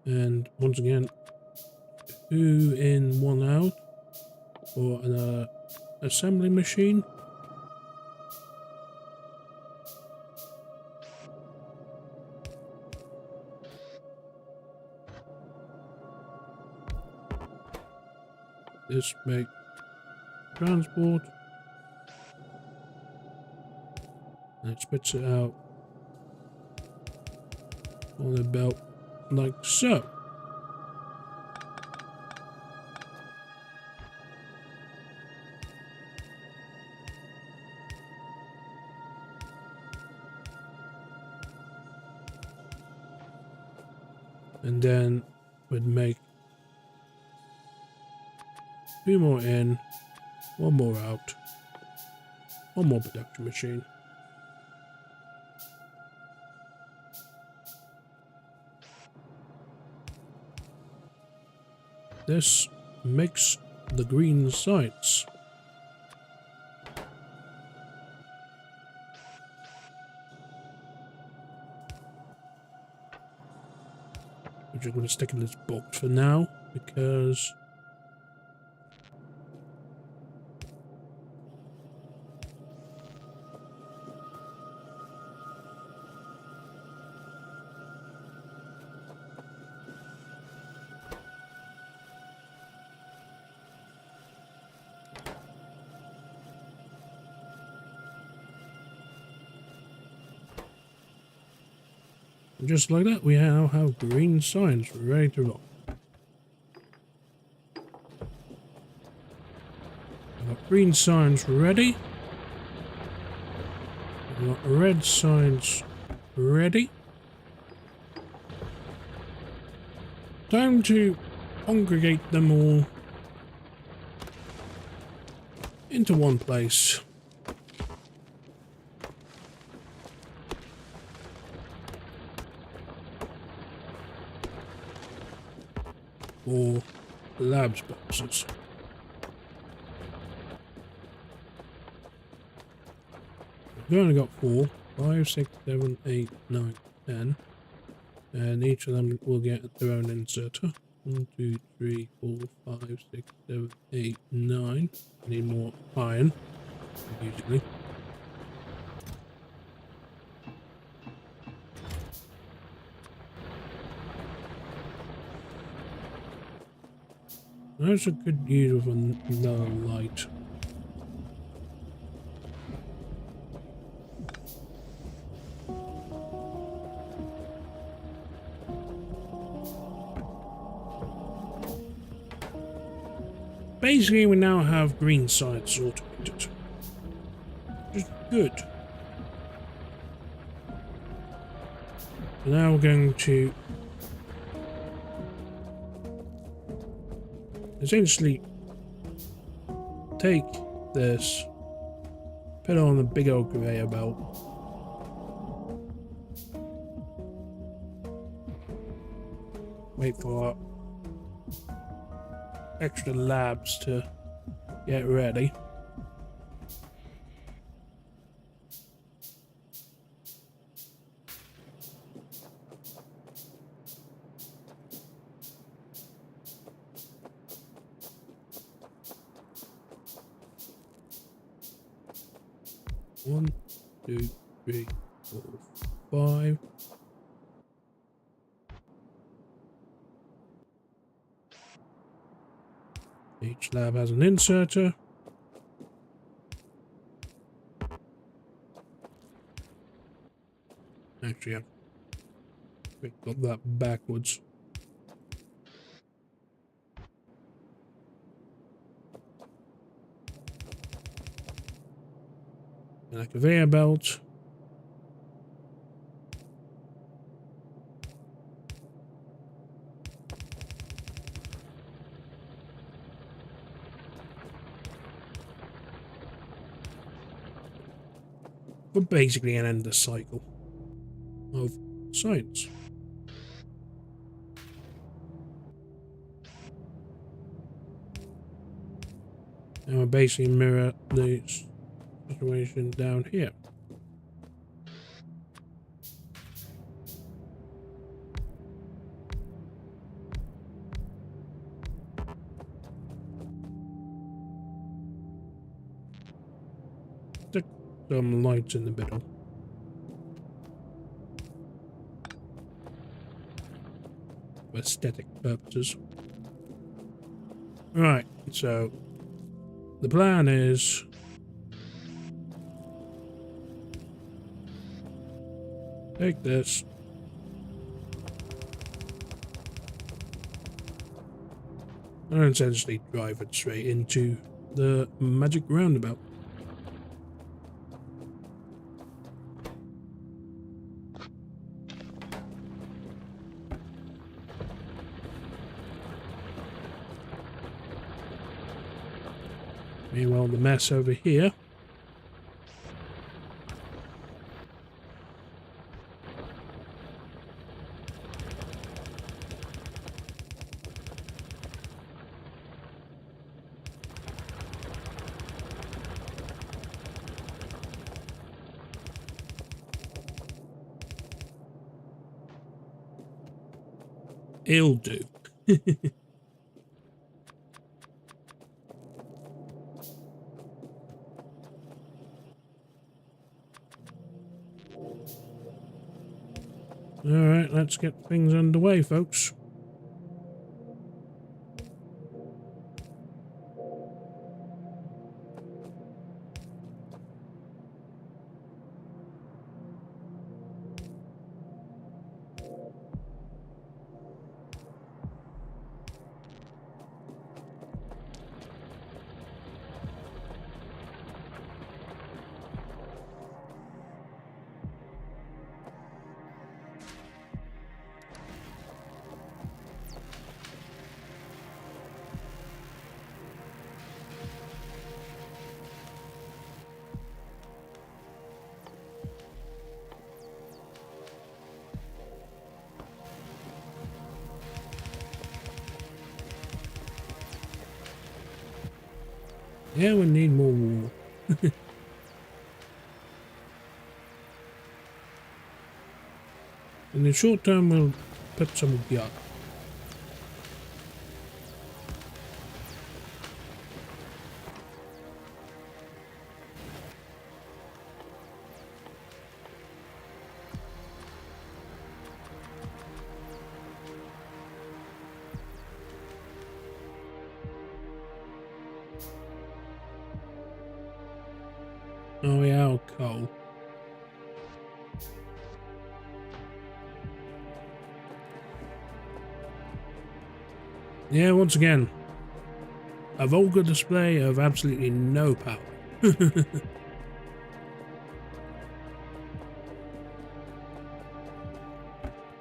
And once again, 2 in, 1 out for an assembly machine. This make transport, and it spits it out on the belt like so. And then we'd make 2 more in, 1 more out, 1 more production machine. this makes the green signs. Which I'm going to stick in this box for now, because just like that, we now have green signs ready to rock. I've got green signs ready. I've got red signs ready. Time to congregate them all into one place. For labs purposes. We've only got 4, 5, 6, 7, 8, 9, 10, and each of them will get their own inserter. 1, 2, 3, 4, 5, 6, 7, 8, 9. I need more iron, usually. That's a good use of another light. Basically, we now have green sides automated. Which is good. So now we're going to essentially take this, put it on a big old conveyor belt, wait for our extra labs to get ready. One, 2, 3, 4, 5. Each lab has an inserter. Actually, I've got that backwards. And a conveyor belt. But basically an endless cycle of science. And we'll basically mirror the situation down here. Stick some lights in the middle. For aesthetic purposes. Right, so the plan is take this, and essentially drive it straight into the magic roundabout. Meanwhile, the mess over here. It'll do. Alright, let's get things underway, folks. Yeah, we need more wool. In the short term, we'll put some gut. Oh yeah, coal. Yeah, once again, a vulgar display of absolutely no power.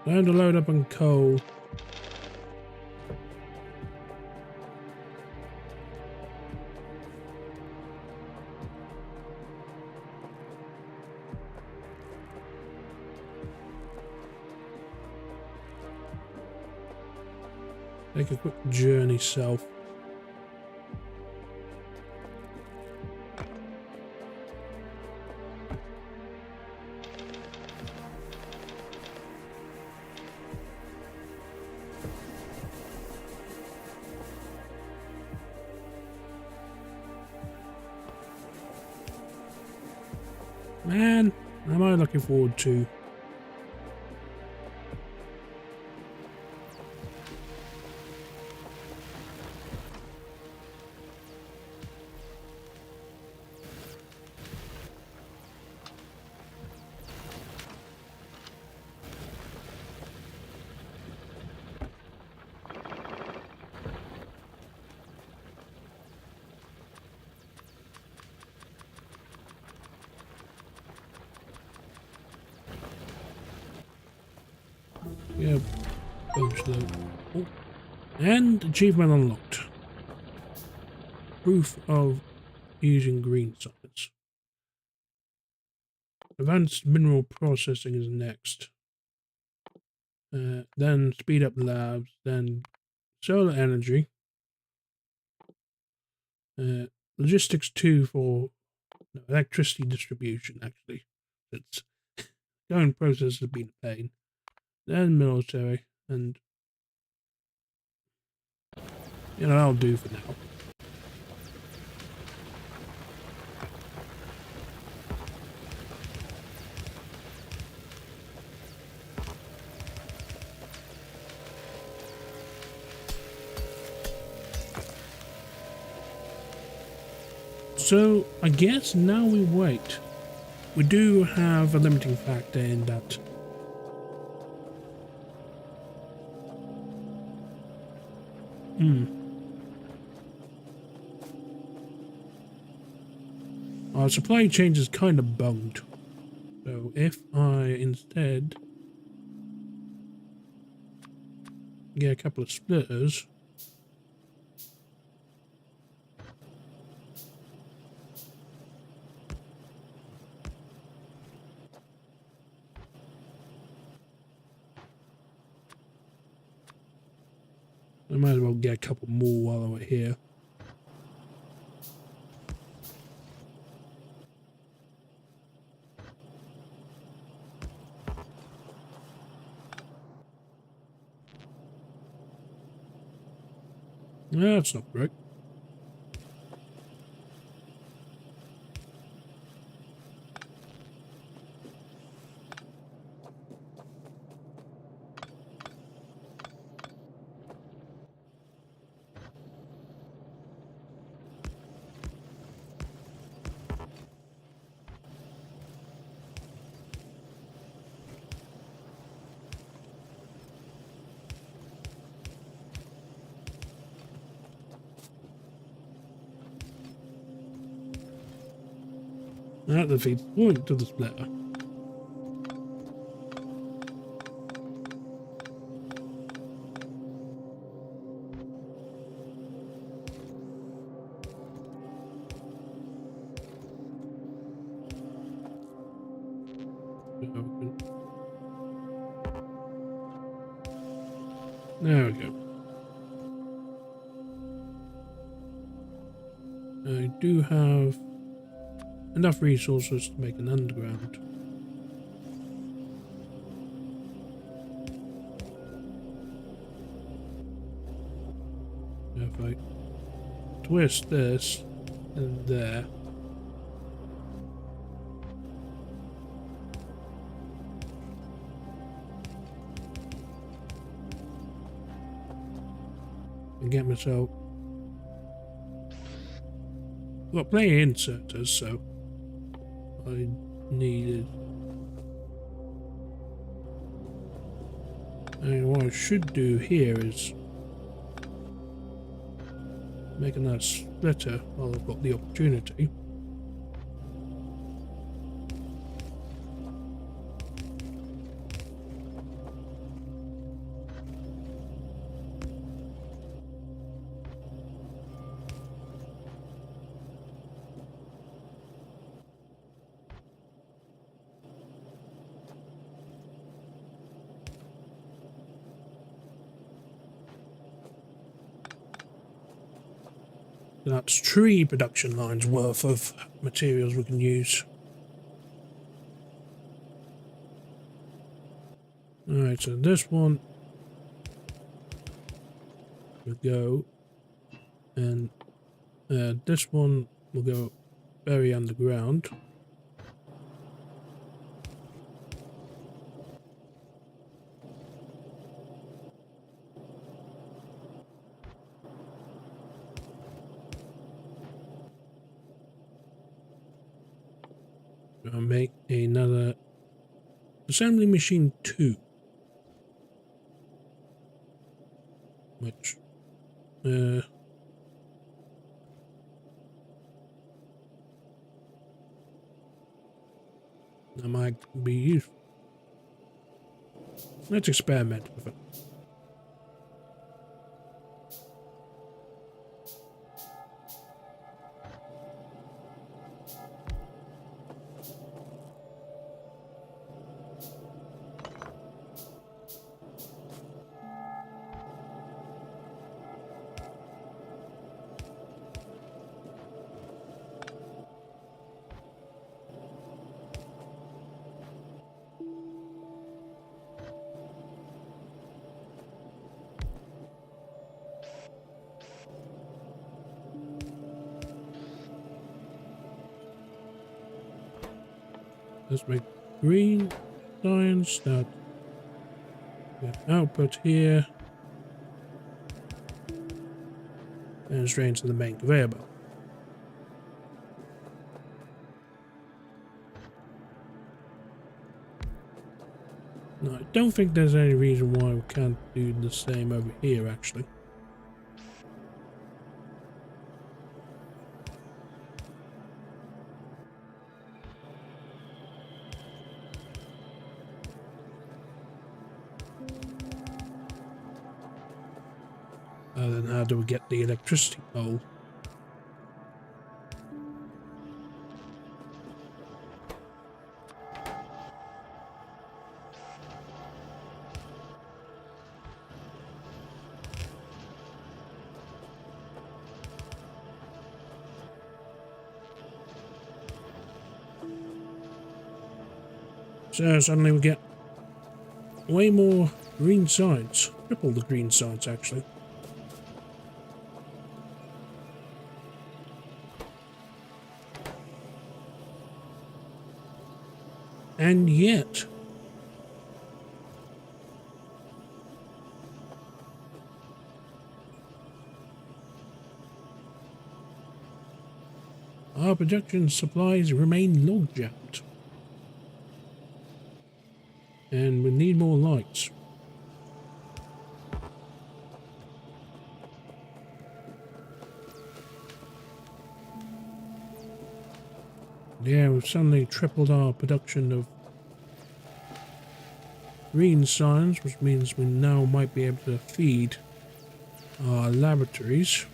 Time to load up on coal. Take a quick journey south. Man, am I looking forward to? Yeah, bunch low. Oh. And achievement unlocked. Proof of using green science. Advanced mineral processing is next. Then speed up labs, then solar energy. Logistics 2 for electricity distribution, actually. It's going process has been a pain. Then military, and you know, that'll do for now. So I guess now we wait. We do have a limiting factor in that our supply chain is kind of bugged. So if I instead get a couple of splitters, I might as well get a couple more while we're here. That's not great. That defeats the point to the splitter. There we go. I do have enough resources to make an underground. If I twist this and there. And get myself. I've got plenty of inserters, so I needed. And what I should do here is make another splitter while I've got the opportunity. That's 3 production lines worth of materials we can use. Alright, so this one will go, and this one will go very underground. I'll make another assembly machine 2, which that might be useful. Let's experiment with it. Let's make green lines that get output here and straight into the main conveyor belt. No, I don't think there's any reason why we can't do the same over here, actually. Then how do we get the electricity pole? So suddenly we get way more green sides. Triple the green sides, actually. And yet, our production supplies remain log-jammed. And we need more lights. Yeah, we've suddenly tripled our production of green science, which means we now might be able to feed our laboratories.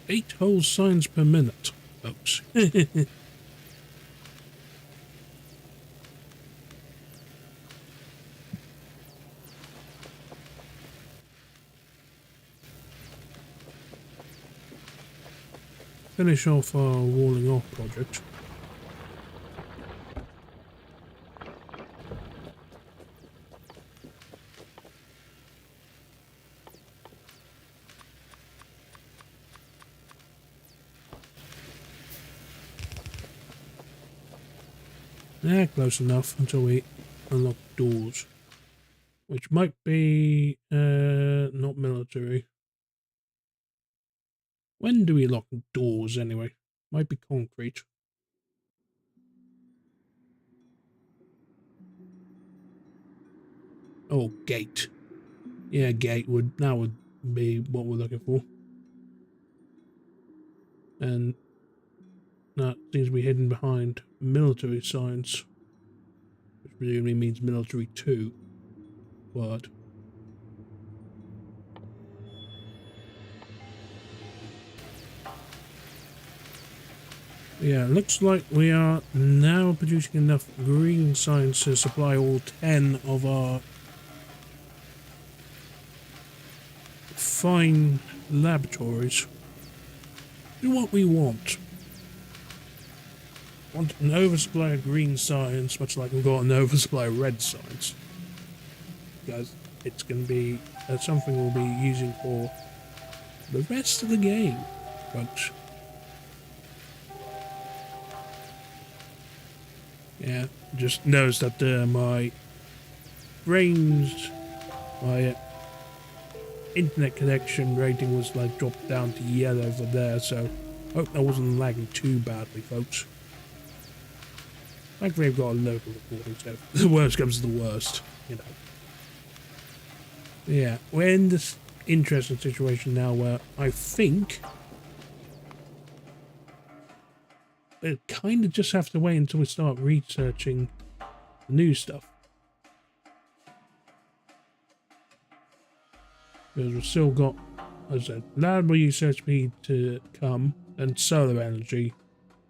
Eight whole signs per minute, folks. Finish off our walling off project. Yeah, close enough until we unlock doors. Which might be, not military. When do we lock doors anyway? Might be concrete. Oh, gate. Yeah, gate would be what we're looking for. And that seems to be hidden behind military signs. Which presumably means military 2. But yeah, looks like we are now producing enough green science to supply all 10 of our fine laboratories. Do what we want. Want an oversupply of green science, much like we've got an oversupply of red science. Because it's going to be something we'll be using for the rest of the game, folks. Yeah, just noticed that my internet connection rating was like dropped down to yellow over there, so hope that wasn't lagging too badly, folks. Thankfully I've got a local recording, so if the worst comes to the worst, you know. Yeah, we're in this interesting situation now where I think we kind of just have to wait until we start researching the new stuff. Because we've still got, as I said, lab research speed to come, and solar energy,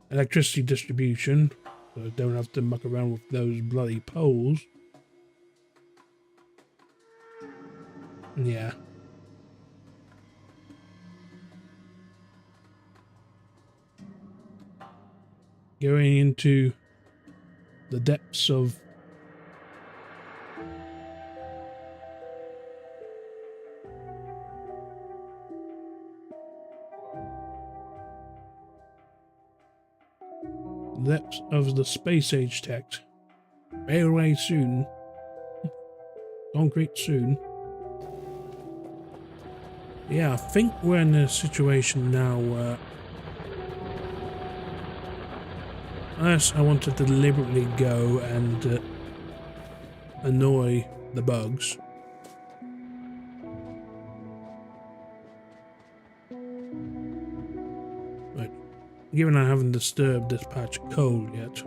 electricity distribution, so I don't have to muck around with those bloody poles. Yeah. Going into the depths of the space age tech. Railway soon. Concrete soon. Yeah, I think we're in a situation now where, unless I want to deliberately go and annoy the bugs. Right. Given I haven't disturbed this patch of coal yet.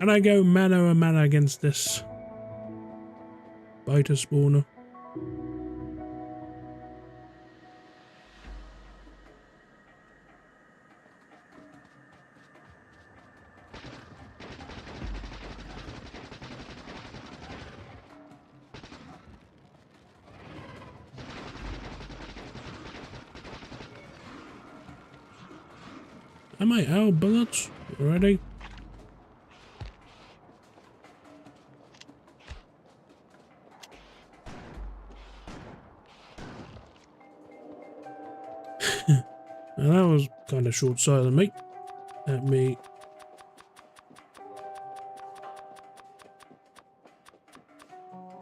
And I go mano a mano against this biter spawner. Am I out of bullets already? Now that was kind of short-sighted of me. Let me...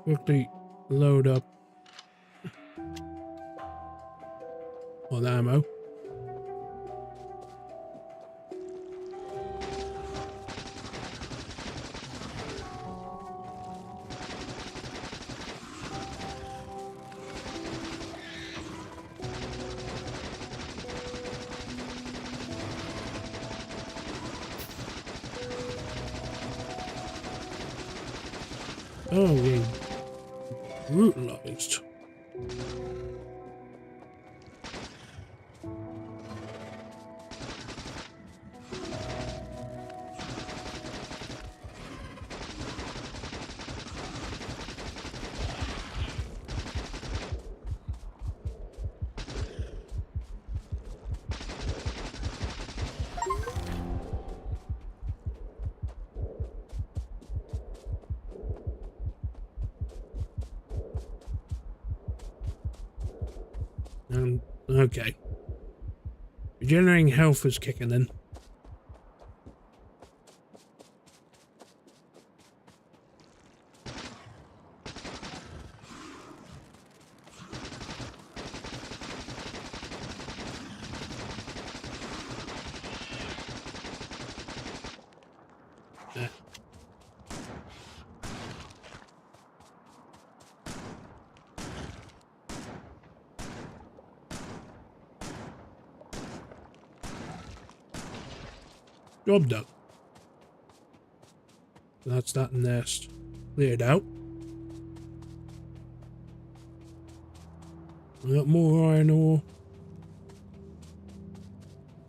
quickly load up all the ammo. Oh, getting brutalized. Okay. Regenerating health is kicking in. There. Job done. That's that nest cleared out. We got more iron ore.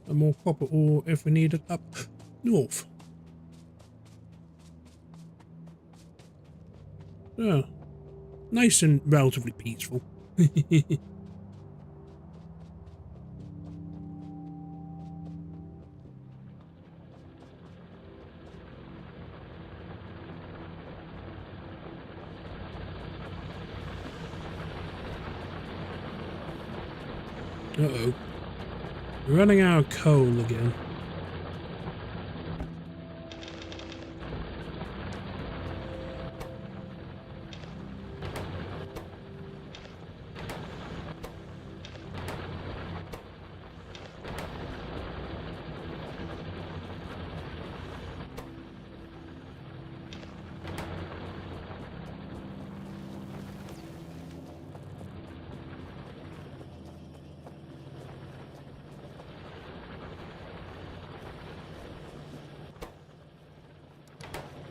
And more copper ore if we need it up north. So, nice and relatively peaceful. Uh-oh. We're running out of coal again.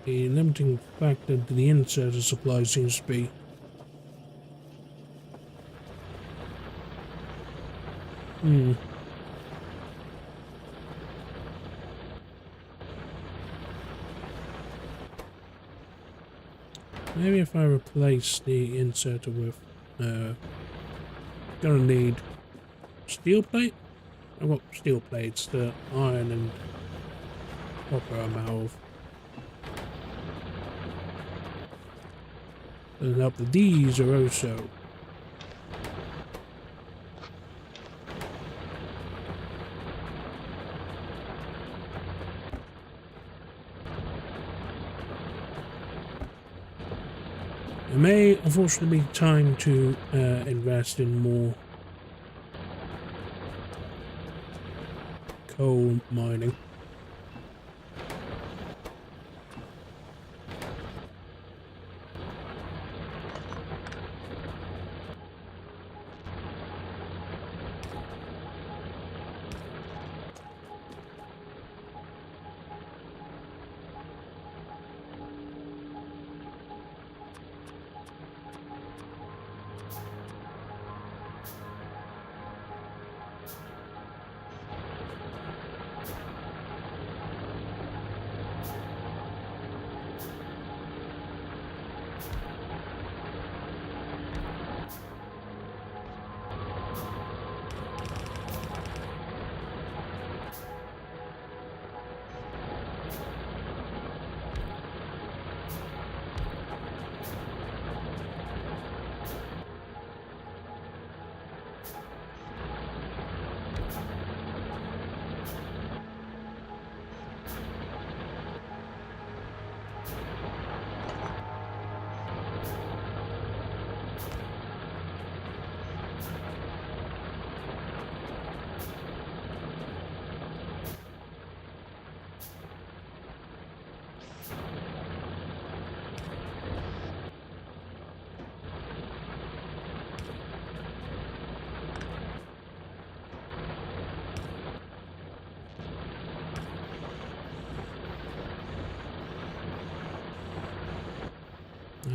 The limiting factor to the insert of supply seems to be maybe if I replace the inserter with gonna need steel plate? I've got steel plates, the iron and copper I'm out of. And up these are also it may unfortunately be time to invest in more coal mining.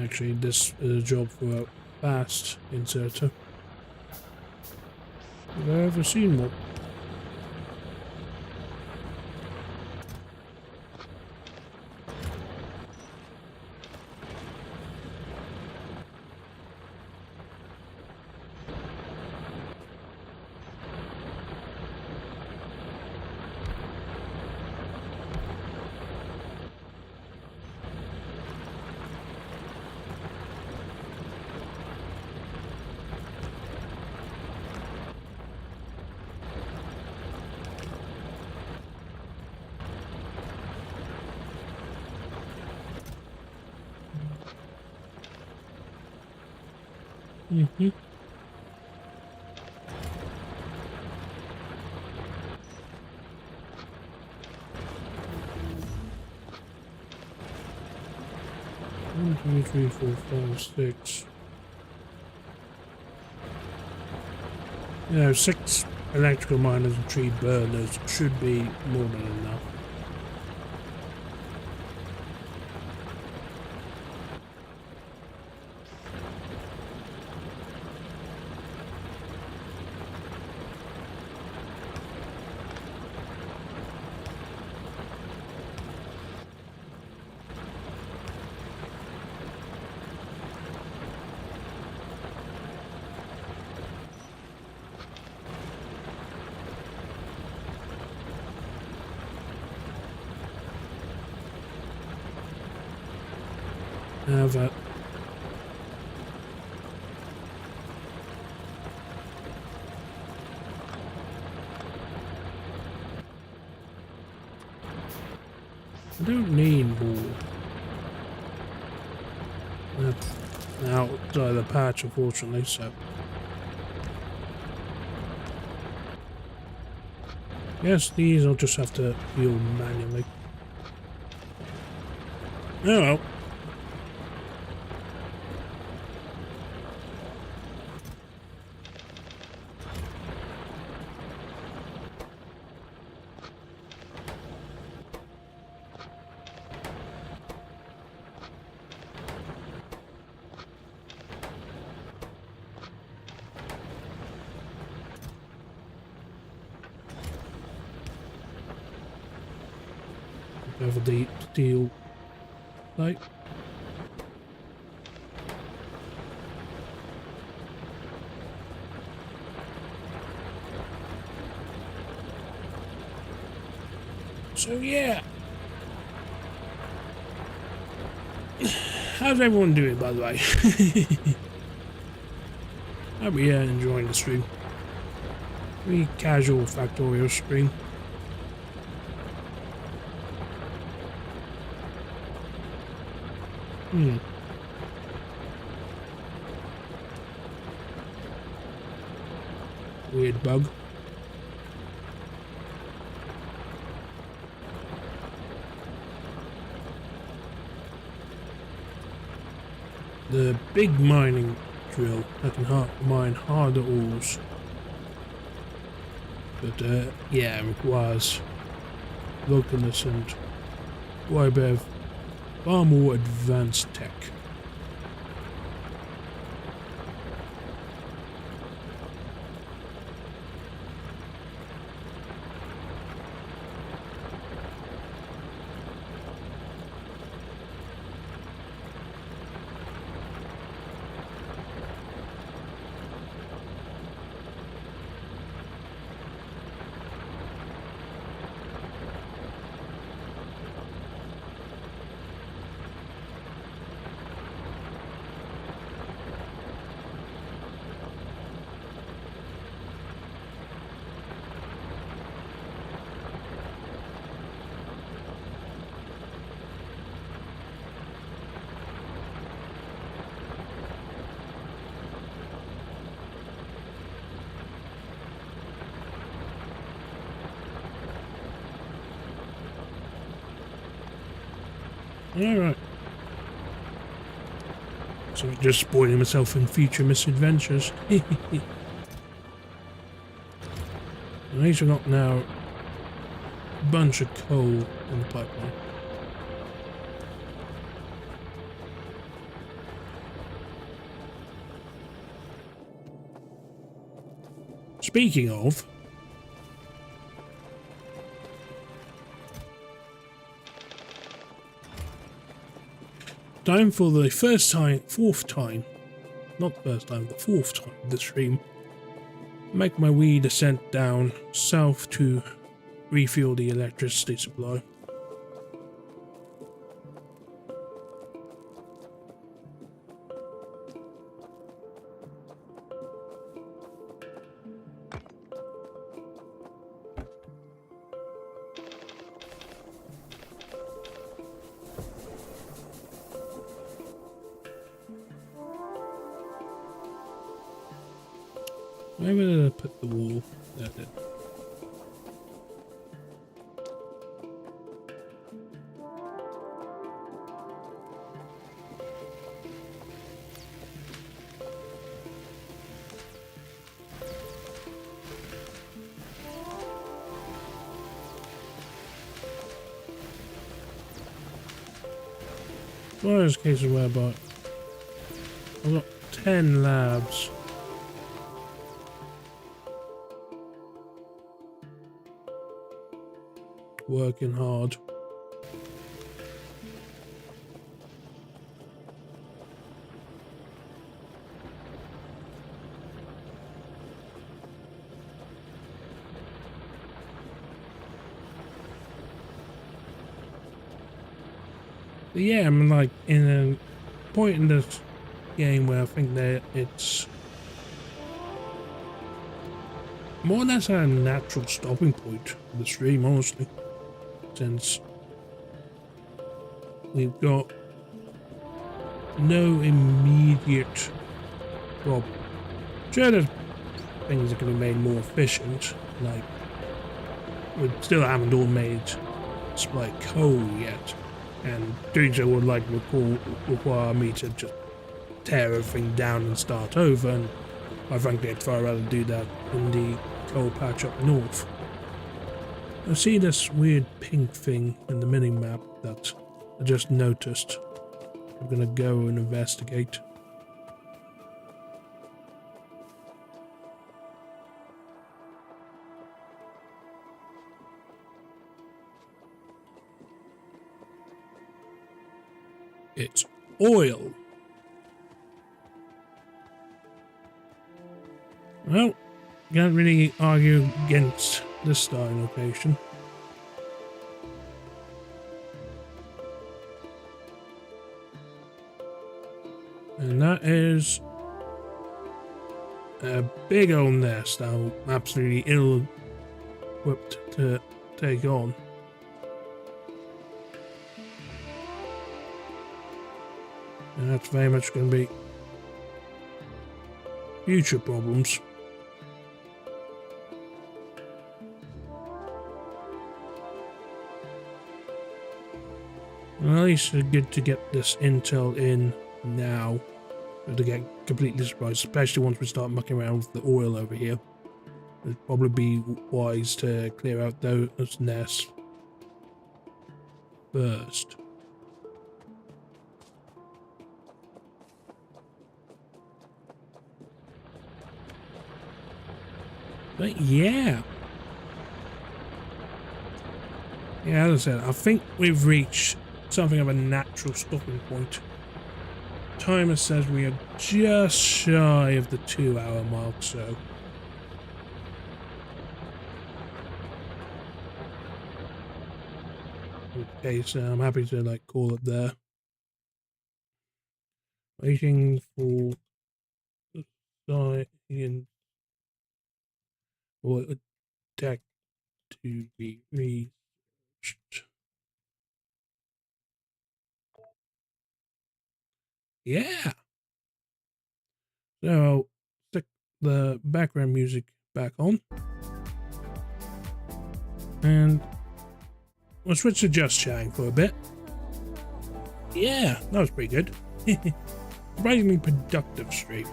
Actually, this is a job for a fast inserter. Have I ever seen one? Mm-hmm. One, two, three, four, five, six. You know, 6 electrical miners and 3 burners should be more than enough. Now that I don't need more. Outside the patch, unfortunately, so yes, these I'll just have to heal manually. Oh well. Over the steel plate. So yeah, how's everyone doing, by the way? Hope you're enjoying the stream. Pretty casual Factorio stream. Weird bug. The big mining drill that can mine harder ores. But yeah, it requires localness and quite a bit of far more advanced tech. Alright. So just spoiling myself in future misadventures. At least I've got now a bunch of coal in the pipeline. speaking of, time for the fourth time of the stream. Make my wee descent down south to refuel the electricity supply. Maybe I'll put the wall there. Well, there's cases whereby I've got 10 labs. Working hard. But yeah, I'm like in a point in this game where I think that it's more or less a natural stopping point for the stream, honestly. Since we've got no immediate problem. Sure, there's things that can be made more efficient, like we still haven't all made supply coal yet, and doing so would like require me to just tear everything down and start over, and I frankly I'd far rather do that in the coal patch up north. I see this weird pink thing in the mini-map that I just noticed. I'm gonna go and investigate. It's oil. Well, can't really argue against this starting location. And that is a big old nest I'm absolutely ill-equipped to take on. And that's very much going to be future problems. Well, at least it's good to get this intel in now, to get completely surprised, especially once we start mucking around with the oil over here. It'd probably be wise to clear out those nests first. But yeah. Yeah, as I said, I think we've reached something of a natural stopping point. Timer says we are just shy of the 2-hour mark, so okay, so I'm happy to like call it there. Waiting for the science or attack to be reached. Yeah. So I'll stick the background music back on. And we'll switch to just chatting for a bit. Yeah, that was pretty good. Surprisingly productive stream.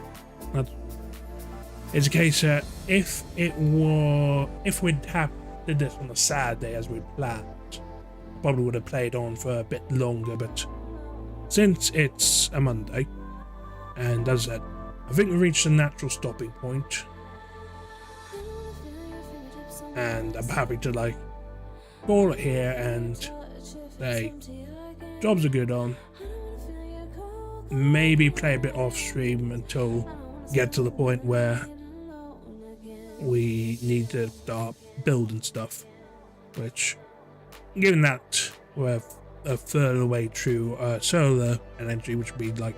It's a case that if we'd did this on a Saturday as we planned, probably would have played on for a bit longer, but since it's a Monday, and as I said, I think we reached a natural stopping point. and I'm happy to like call it here and say jobs are good on. Maybe play a bit off stream until get to the point where we need to start building stuff, which, given that we're a further way through solar energy, which would be like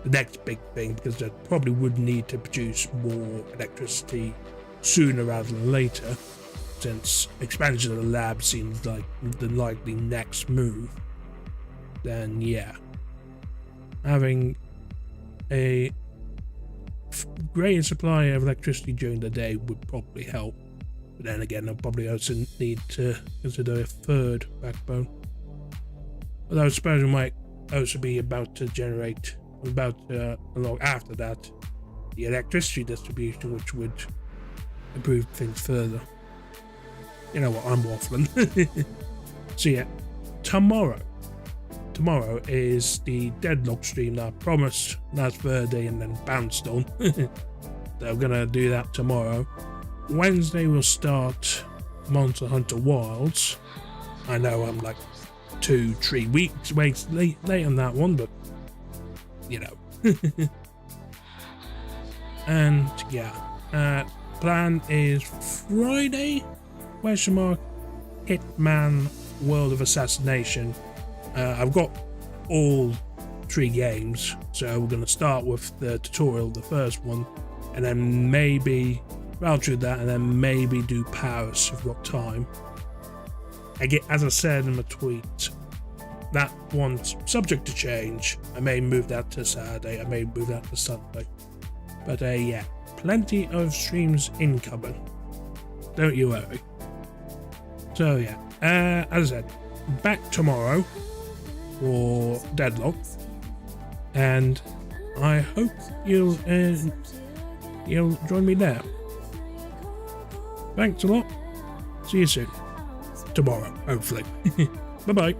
the next big thing, because they probably would need to produce more electricity sooner rather than later, since expansion of the lab seems like the likely next move. Then yeah, having a greater supply of electricity during the day would probably help. But then again, I'll probably also need to consider a third backbone. Although I suppose we might also be about to generate, along after that, the electricity distribution, which would improve things further. You know what, I'm waffling. So yeah, tomorrow is the Deadlock stream that I promised last Thursday and then bounced on. So I'm gonna do that tomorrow. Wednesday we'll start Monster Hunter Wilds. I know I'm like 2-3 weeks late on that one, but you know. And yeah, plan is Friday, ? Hitman World of Assassination. I've got all 3 games, so we're going to start with the tutorial, the first one, and then maybe round through that, and then maybe do Paris if we've got time. As I said in my tweet, that one's subject to change. I may move that to Saturday, I may move that to Sunday. But yeah, plenty of streams incoming. Don't you worry. So yeah, as I said, back tomorrow for Deadlock, and I hope you'll join me there. Thanks a lot. See you soon. Tomorrow, hopefully. Bye bye.